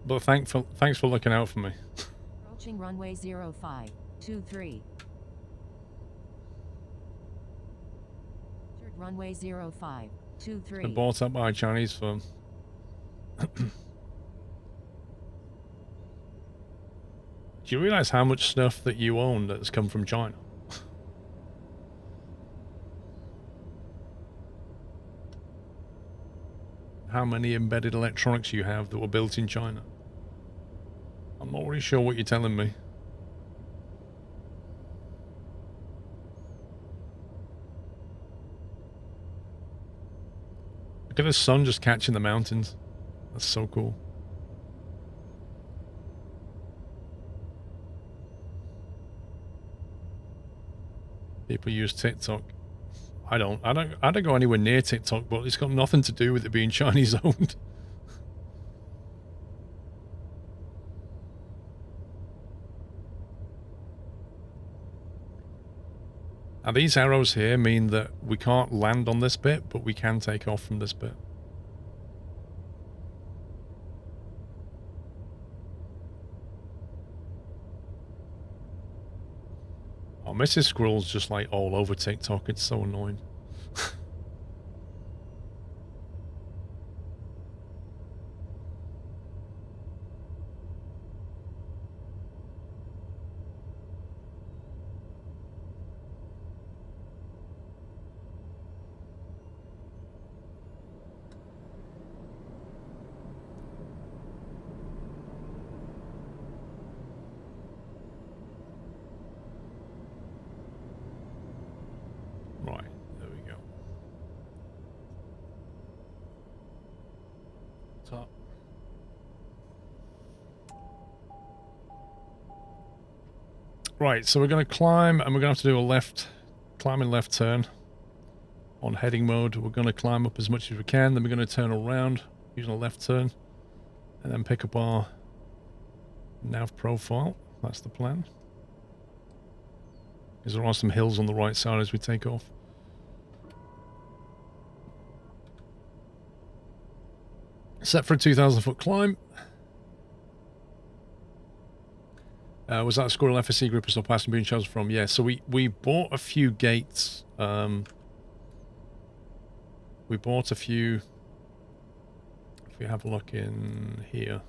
But thanks for looking out for me. Approaching runway 0523. Runway 0523. Been bought up by a Chinese firm. Do you realize how much stuff that you own that's come from China? How many embedded electronics you have that were built in China? I'm not really sure what you're telling me. Look at the sun just catching the mountains. That's so cool. People use TikTok. I don't go anywhere near TikTok, but it's got nothing to do with it being Chinese owned. Now these arrows here mean that we can't land on this bit, but we can take off from this bit. Oh, Mrs. Squirrel's just like all over TikTok. It's so annoying. Right, so we're going to climb, and we're going to have to do a climbing left turn on heading mode. We're going to climb up as much as we can, then we're going to turn around using a left turn, and then pick up our nav profile. That's the plan. Because there are some hills on the right side as we take off. Set for a 2,000-foot climb. Was that a Squirrel FSC group or still passing being chosen from? Yeah, so we bought a few gates. We bought a few. If we have a look in here.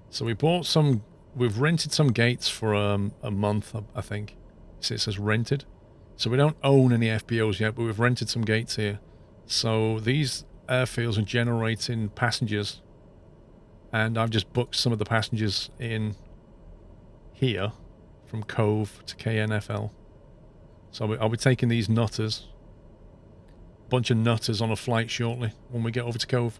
So we bought some. We've rented some gates for a month, I think. So it says rented. So we don't own any FBOs yet, but we've rented some gates here. So these airfields are generating passengers. And I've just booked some of the passengers in here from Cove to KNFL. So I'll be taking these nutters, a bunch of nutters on a flight shortly when we get over to Cove.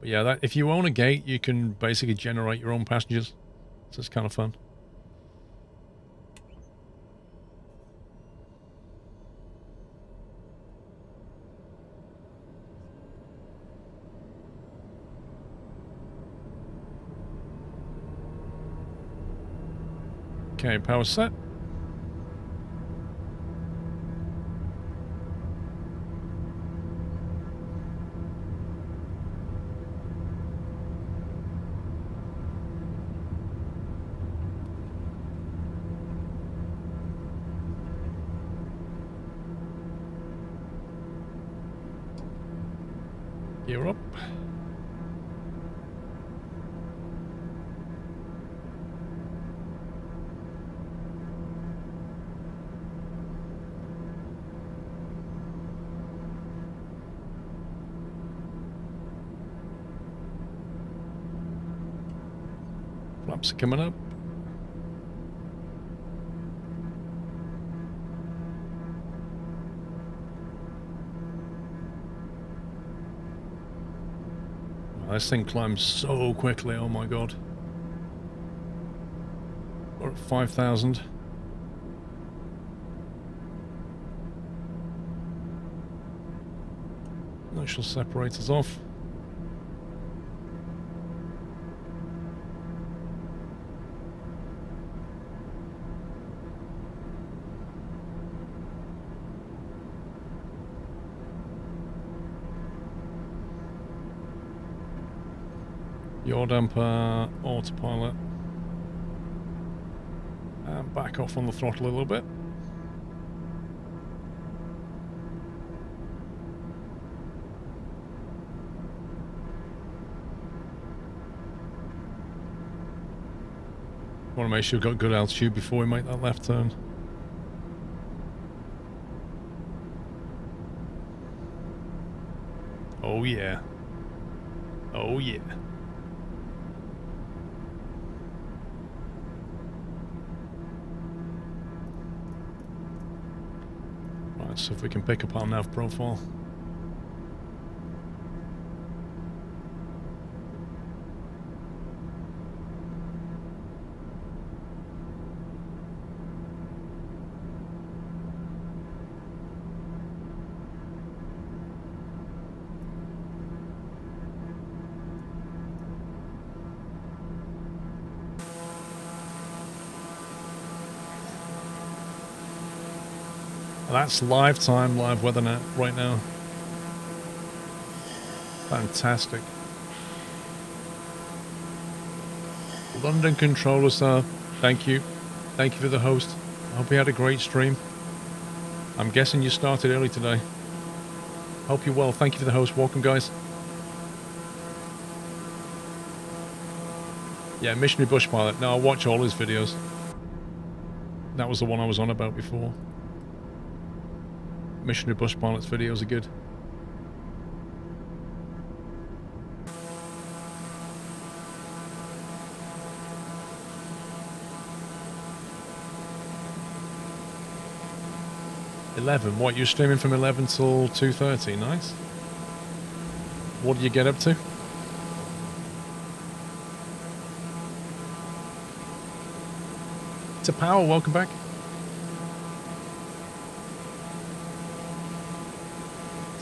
But yeah, that if you own a gate, you can basically generate your own passengers, so it's kind of fun. Okay, power set. Gear up. Flaps are coming up. This thing climbs so quickly, oh my god. We're at 5,000. That shall separate us off. Yaw damper, autopilot. And back off on the throttle a little bit. Want to make sure we've got good altitude before we make that left turn. Oh yeah. Oh yeah. Right, so if we can pick up our nav profile. That's live time, live weather net right now. Fantastic. London controller, sir. Thank you. Thank you for the host. I hope you had a great stream. I'm guessing you started early today. Hope you're well. Thank you for the host. Welcome, guys. Yeah, Missionary Bush Pilot. No, I watch all his videos. That was the one I was on about before. Missionary Bush Pilot's videos are good. What, you're streaming from 11 till 2:30? Nice. What did you get up to? To Power, welcome back.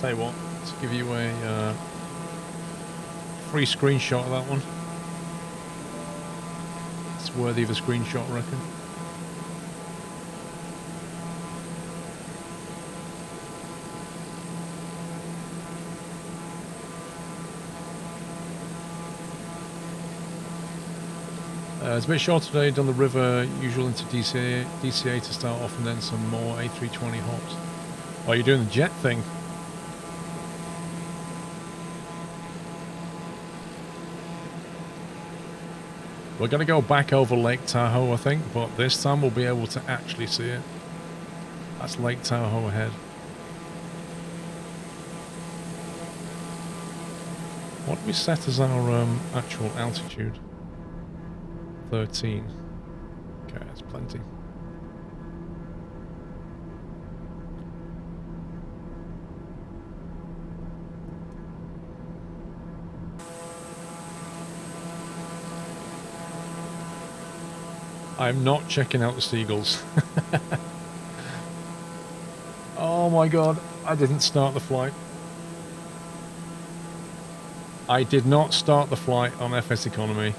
Tell you what, let's give you a free screenshot of that one. It's worthy of a screenshot, I reckon. It's a bit short today, done the river, usual into DCA to start off, and then some more A320 hops. Oh, you're doing the jet thing? We're going to go back over Lake Tahoe, I think, but this time we'll be able to actually see it. That's Lake Tahoe ahead. What do we set as our actual altitude? 13. Okay, that's plenty. I'm not checking out the seagulls. Oh my god, I didn't start the flight. I did not start the flight on FS Economy.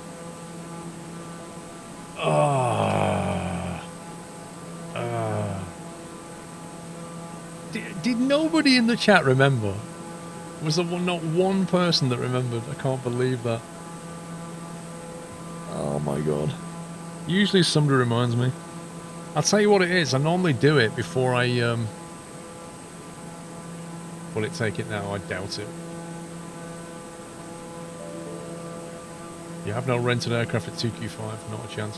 Did nobody in the chat remember? Was there not one person that remembered? I can't believe that. Oh my god. Usually somebody reminds me. I'll tell you what it is. I normally do it before I will it take it now? I doubt it. You have no rented aircraft at 2Q5, not a chance.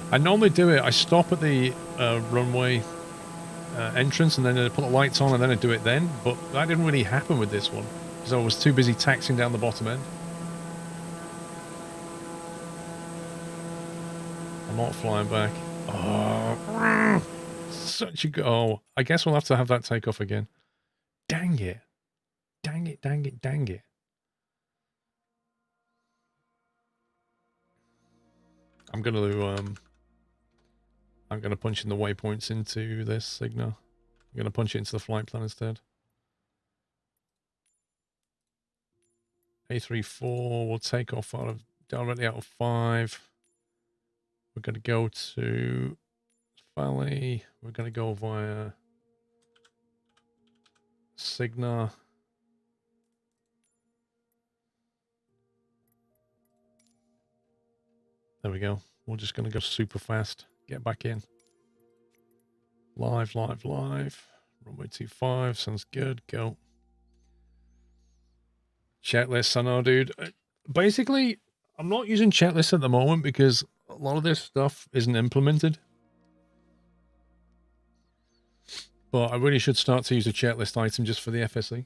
I normally do it. I stop at the runway entrance and then I put the lights on and then I do it then. But that didn't really happen with this one because I was too busy taxiing down the bottom end. I'm not flying back. Oh, such a go. Oh, I guess we'll have to have that take off again. Dang it. Dang it, dang it, dang it. I'm gonna punch in the waypoints into this signal. I'm gonna punch it into the flight plan instead. A34 will take off directly out of 5. We're gonna go to Valley. We're gonna go via Cigna. There we go. We're just going to go super fast. Get back in. Live, live, live. Runway 25. Sounds good. Go. Checklists, I know, dude. Basically, I'm not using checklists at the moment because a lot of this stuff isn't implemented. But I really should start to use a checklist item just for the FSE.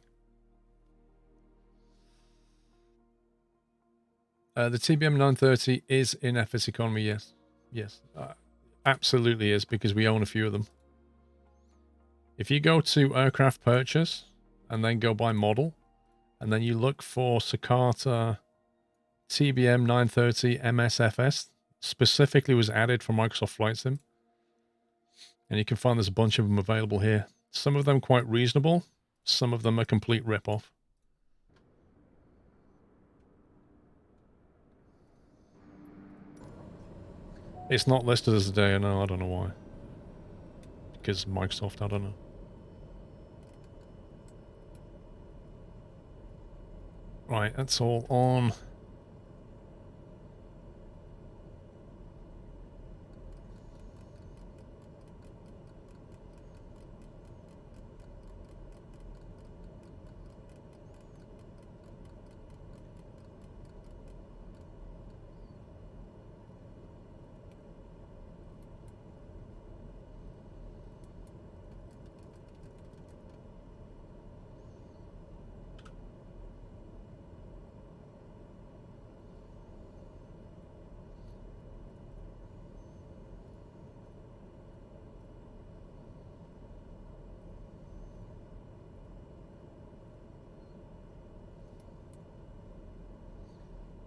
The TBM 930 is in FS Economy, yes. Yes, absolutely is, because we own a few of them. If you go to Aircraft Purchase, and then go by model, and then you look for Sakata TBM 930 MSFS, specifically was added for Microsoft Flight Sim. And you can find there's a bunch of them available here. Some of them quite reasonable. Some of them a complete rip-off. It's not listed as a day, I know. I don't know why. Because Microsoft, I don't know. Right, that's all on.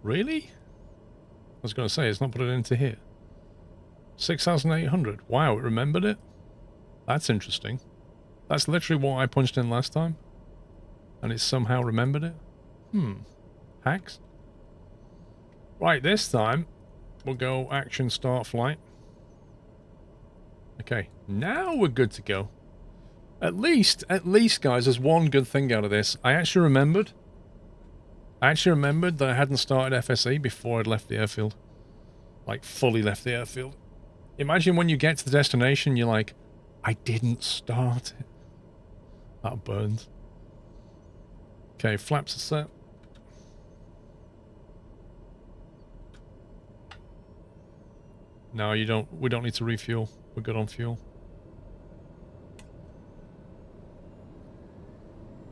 Really? I was going to say, it's not put it into here. 6,800. Wow, it remembered it? That's interesting. That's literally what I punched in last time. And it somehow remembered it? Hacks? Right, this time, we'll go action start flight. Okay, now we're good to go. At least, guys, there's one good thing out of this. I actually remembered that I hadn't started FSE before I'd left the airfield. Like, fully left the airfield. Imagine when you get to the destination, you're like, I didn't start it. That burns. Okay, flaps are set. No, we don't need to refuel. We're good on fuel.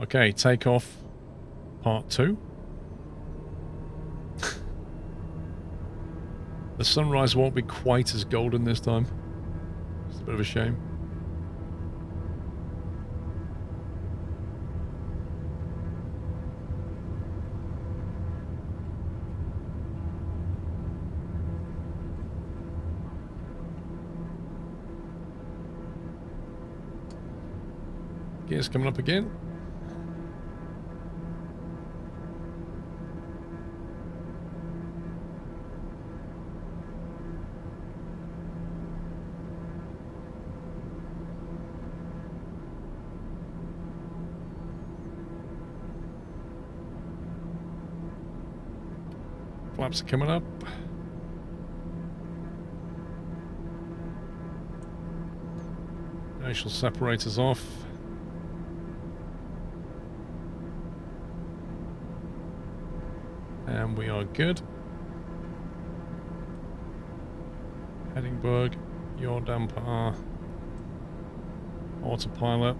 Okay, takeoff part 2. The sunrise won't be quite as golden this time. It's a bit of a shame. Gears coming up again. Flaps are coming up. Initial separators off. And we are good. Headingberg, your damper, autopilot,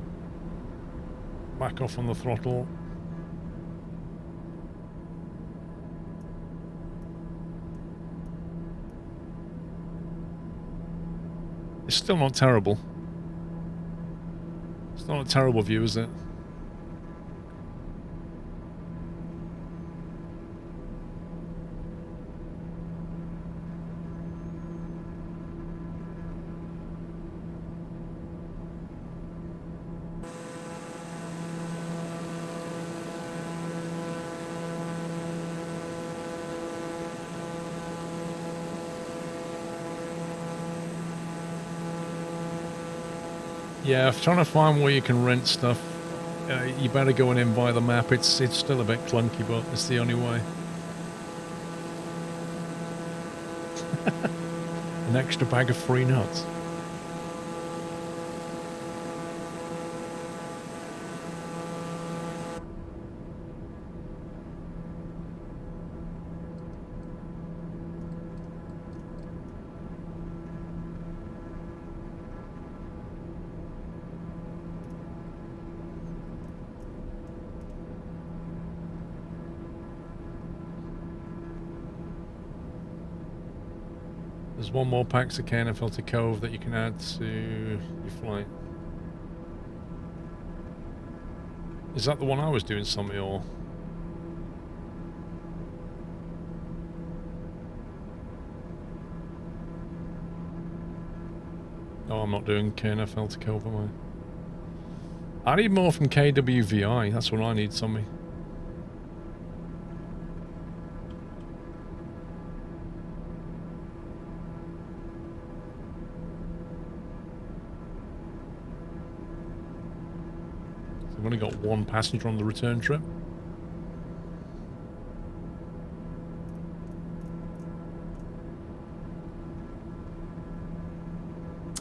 back off on the throttle. It's still not terrible. It's not a terrible view, is it? Yeah, if trying to find where you can rent stuff, you better go in via the map. It's still a bit clunky, but it's the only way. An extra bag of free nuts. There's one more Pax of KNFL to Cove that you can add to your flight. Is that the one I was doing something or? Oh, I'm not doing KNFL to Cove, am I? I need more from KWVI. That's what I need, something. I've only got one passenger on the return trip.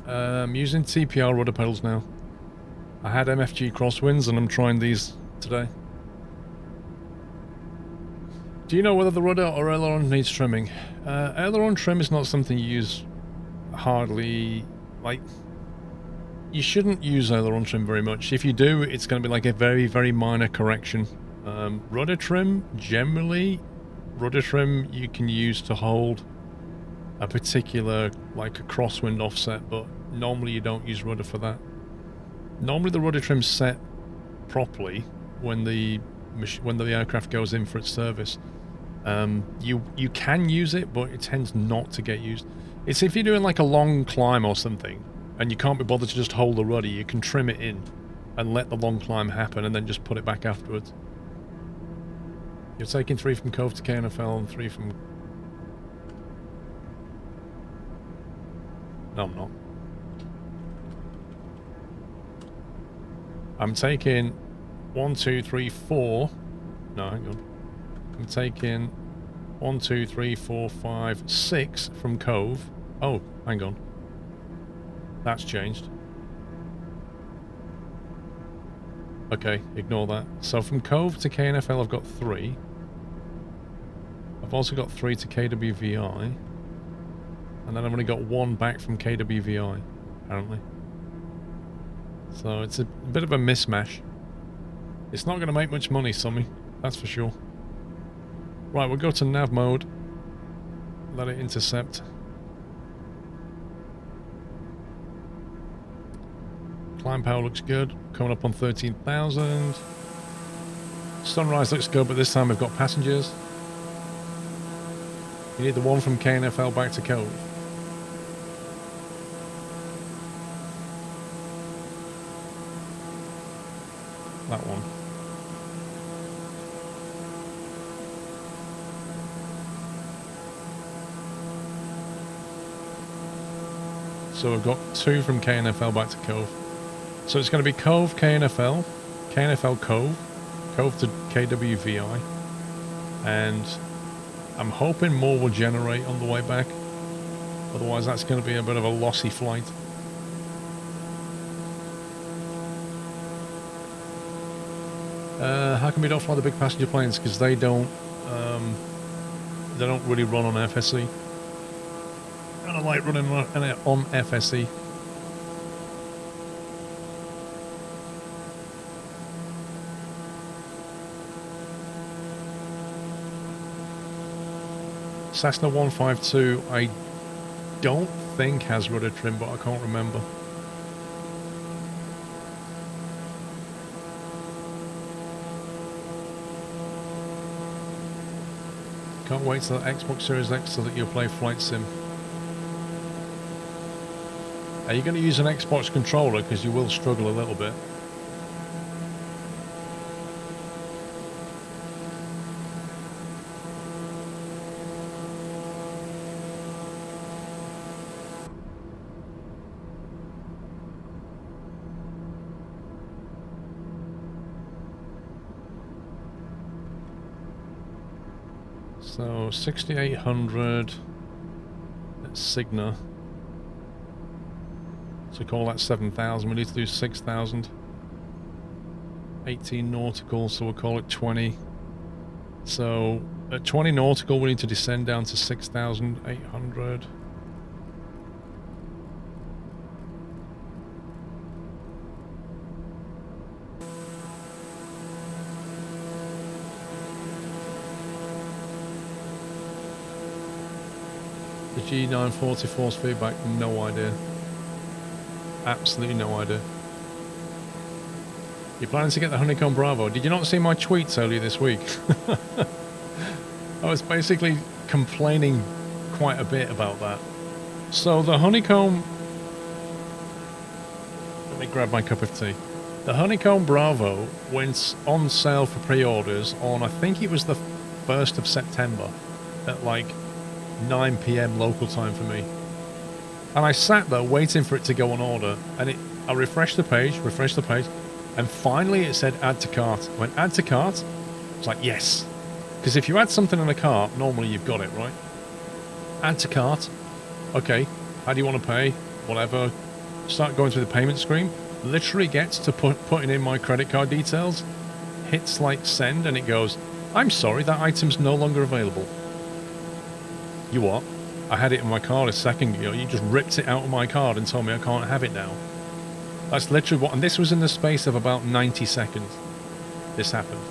I'm using TPR rudder pedals now. I had MFG crosswinds and I'm trying these today. Do you know whether the rudder or aileron needs trimming? Aileron trim is not something you use hardly, like... You shouldn't use aileron trim very much. If you do, it's going to be like a very, very minor correction. Rudder trim, generally, rudder trim you can use to hold a particular, like a crosswind offset, but normally you don't use rudder for that. Normally the rudder trim's set properly when the aircraft goes in for its service. You can use it, but it tends not to get used. It's if you're doing like a long climb or something, and you can't be bothered to just hold the rudder, you can trim it in and let the long climb happen and then just put it back afterwards. You're taking 3 from Cove to KNFL and 3 from... No, I'm not. I'm taking 1, 2, 3, 4... No, hang on. I'm taking 1, 2, 3, 4, 5, 6 from Cove. Oh, hang on. That's changed. Okay, ignore that. So from Cove to KNFL I've got 3. I've also got 3 to KWVI. And then I've only got 1 back from KWVI, apparently. So it's a bit of a mismatch. It's not going to make much money, Summy. That's for sure. Right, we'll go to nav mode. Let it intercept. Climb power looks good. Coming up on 13,000. Sunrise looks good, but this time we've got passengers. You need the one from KNFL back to Cove. That one. So we've got 2 from KNFL back to Cove. So it's going to be Cove, KNFL, KNFL Cove, Cove to KWVI, and I'm hoping more will generate on the way back. Otherwise that's going to be a bit of a lossy flight. How come we don't fly the big passenger planes? Because they don't really run on FSC. I don't like running on FSC. Cessna 152, I don't think has rudder trim, but I can't remember. Can't wait till Xbox Series X so that you'll play Flight Sim. Are you going to use an Xbox controller? Because you will struggle a little bit. So 6,800. Cigna. So call that 7,000. We need to do 6,000. 18 nautical, so we'll call it 20. So at 20 nautical, we need to descend down to 6,800. The G940 force feedback, no idea. Absolutely no idea. You're planning to get the Honeycomb Bravo. Did you not see my tweets earlier this week? I was basically complaining quite a bit about that. So the Honeycomb... Let me grab my cup of tea. The Honeycomb Bravo went on sale for pre-orders on, I think it was the 1st of September at like 9 PM local time for me. And I sat there waiting for it to go on order, and I refreshed the page, and finally it said add to cart. I went add to cart. I was like, yes. Because if you add something in a cart, normally you've got it, right? Add to cart. Okay, how do you want to pay? Whatever. Start going through the payment screen. Literally gets to putting in my credit card details. Hits like send, and it goes, I'm sorry, that item's no longer available. You what? I had it in my card a second ago. You just ripped it out of my card and told me I can't have it now. That's literally what... And this was in the space of about 90 seconds. This happened.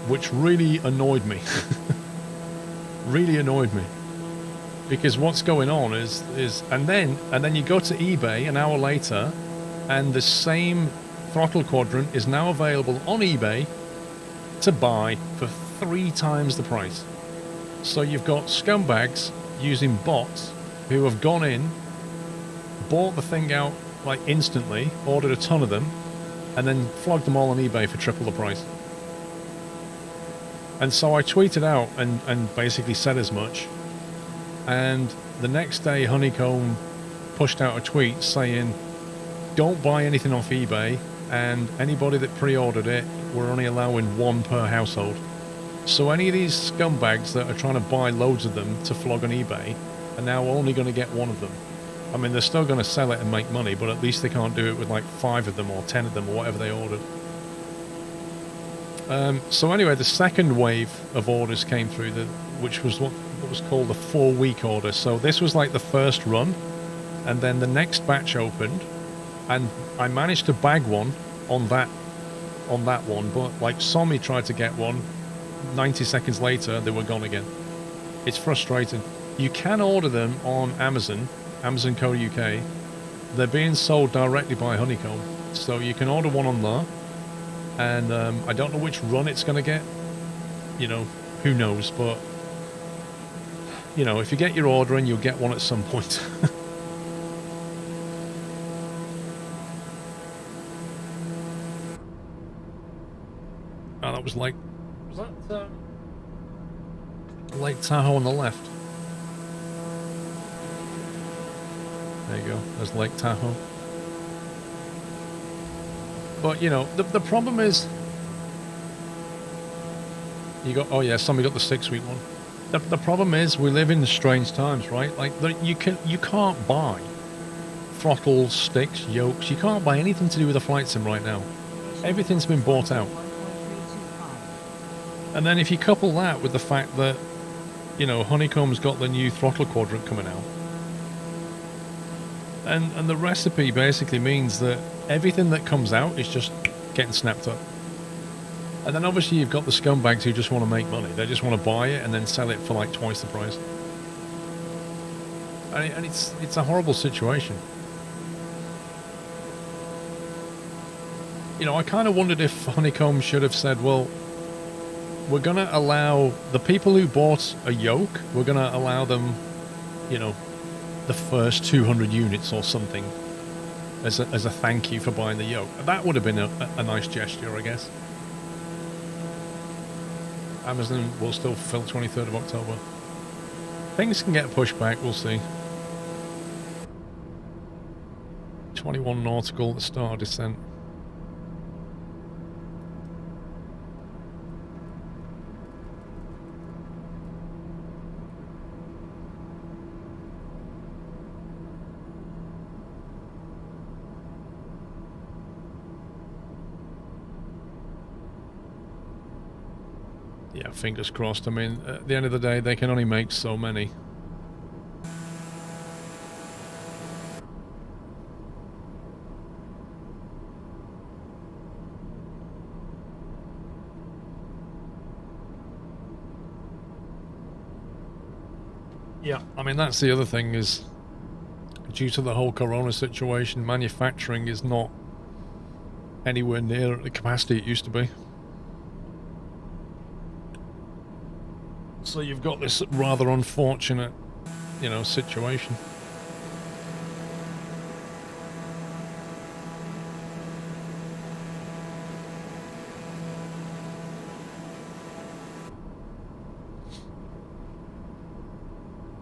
Which really annoyed me. Really annoyed me. Because what's going on is... And then you go to eBay an hour later, and the same throttle quadrant is now available on eBay to buy for 3 times the price. So you've got scumbags using bots who have gone in, bought the thing out like instantly, ordered a ton of them, and then flogged them all on eBay for triple the price. And so I tweeted out and basically said as much. And the next day Honeycomb pushed out a tweet saying, don't buy anything off eBay, and anybody that pre-ordered it, we're only allowing 1 per household. So any of these scumbags that are trying to buy loads of them to flog on eBay are now only going to get 1 of them. I mean, they're still going to sell it and make money, but at least they can't do it with like 5 of them or 10 of them or whatever they ordered. So anyway, the second wave of orders came through, which was what was called the 4-week order. So this was like the first run, and then the next batch opened, and I managed to bag one on that one, but like Somi tried to get one. 90 seconds later, they were gone again. It's frustrating. You can order them on Amazon Co. UK. They're being sold directly by Honeycomb, so you can order one on there. And I don't know which run it's going to get. You know, who knows? But you know, if you get your order in, you'll get one at some point. Oh, that was like... Was that Lake Tahoe on the left? There you go. There's Lake Tahoe. But, you know, the problem is... You got... Oh, yeah, somebody got the 6-week one. The problem is we live in strange times, right? Like, you can't buy throttles, sticks, yokes. You can't buy anything to do with a flight sim right now. Everything's been bought out. And then if you couple that with the fact that, you know, Honeycomb's got the new throttle quadrant coming out, and the recipe basically means that everything that comes out is just getting snapped up. And then obviously you've got the scumbags who just want to make money. They just want to buy it and then sell it for like twice the price. And it's a horrible situation. You know, I kind of wondered if Honeycomb should have said, well, we're going to allow the people who bought a yoke, we're going to allow them, you know, the first 200 units or something as a thank you for buying the yoke. That would have been a nice gesture, I guess. Amazon will still fill 23rd of October. Things can get pushed back, we'll see. 21 nautical, the start of descent. Yeah, fingers crossed. I mean, at the end of the day, they can only make so many. Yeah, I mean, that's the other thing is, due to the whole corona situation, manufacturing is not anywhere near the capacity it used to be. So you've got this rather unfortunate, you know, situation.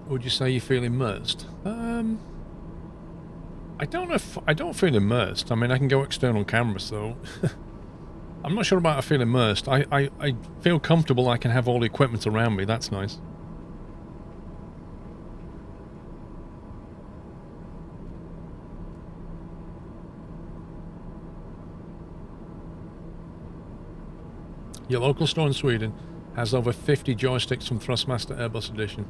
Would you say you feel immersed? I don't know if I don't feel immersed. I mean, I can go external camera, so I'm not sure about I feel immersed. I feel comfortable. I can have all the equipment around me. That's nice. Your local store in Sweden has over 50 joysticks from Thrustmaster Airbus Edition.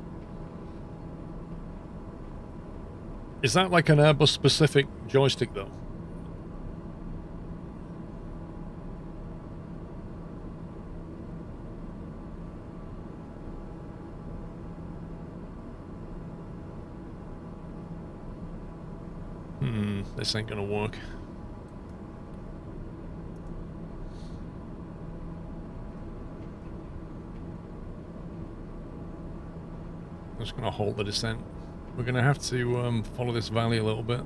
Is that like an Airbus specific joystick though? This ain't gonna work. I'm just gonna halt the descent. We're gonna have to follow this valley a little bit.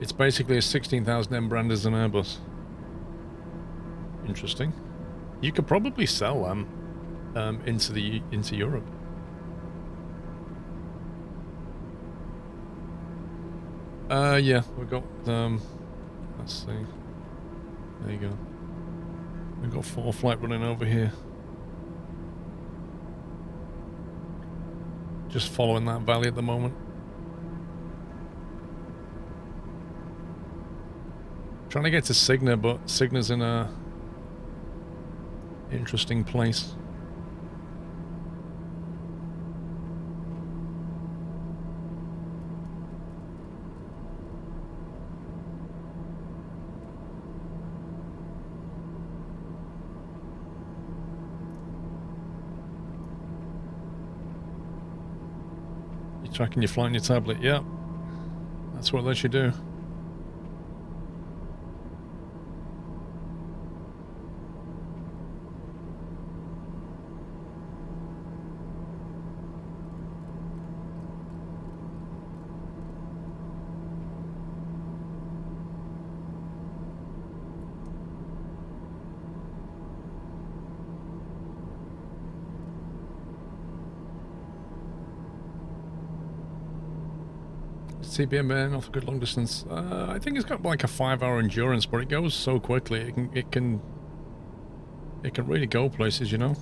It's basically a 16,000 M brand as an Airbus. Interesting. You could probably sell them into Europe. Yeah, we've got let's see. There you go. We've got 4 flight running over here. Just following that valley at the moment. Trying to get to Cygna, but Cygna's in a interesting place. Tracking your flight on your tablet, yeah. That's what it lets you do. CBMN off a good long distance. I think it's got like a 5-hour endurance, but it goes so quickly. It can really go places, you know.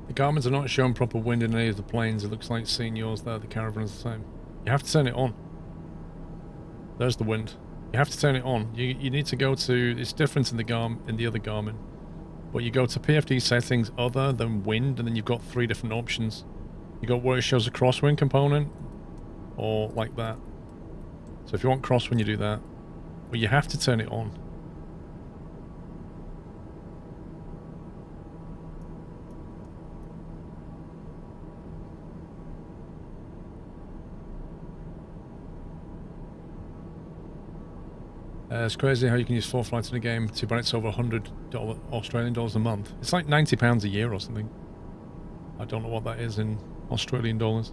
The Garmins are not showing proper wind in any of the planes. It looks like seeing yours there. The Caravan is the same. You have to turn it on. There's the wind. You have to turn it on. You need to go to... It's different in the other Garmin. But you go to PFD settings other than wind, and then you've got 3 different options. You got where it shows a crosswind component, or like that. So if you want crosswind, you do that. But you have to turn it on. It's crazy how you can use 4 flights in a game to buy it's over $100 Australian dollars a month. It's like £90 a year or something. I don't know what that is in Australian dollars.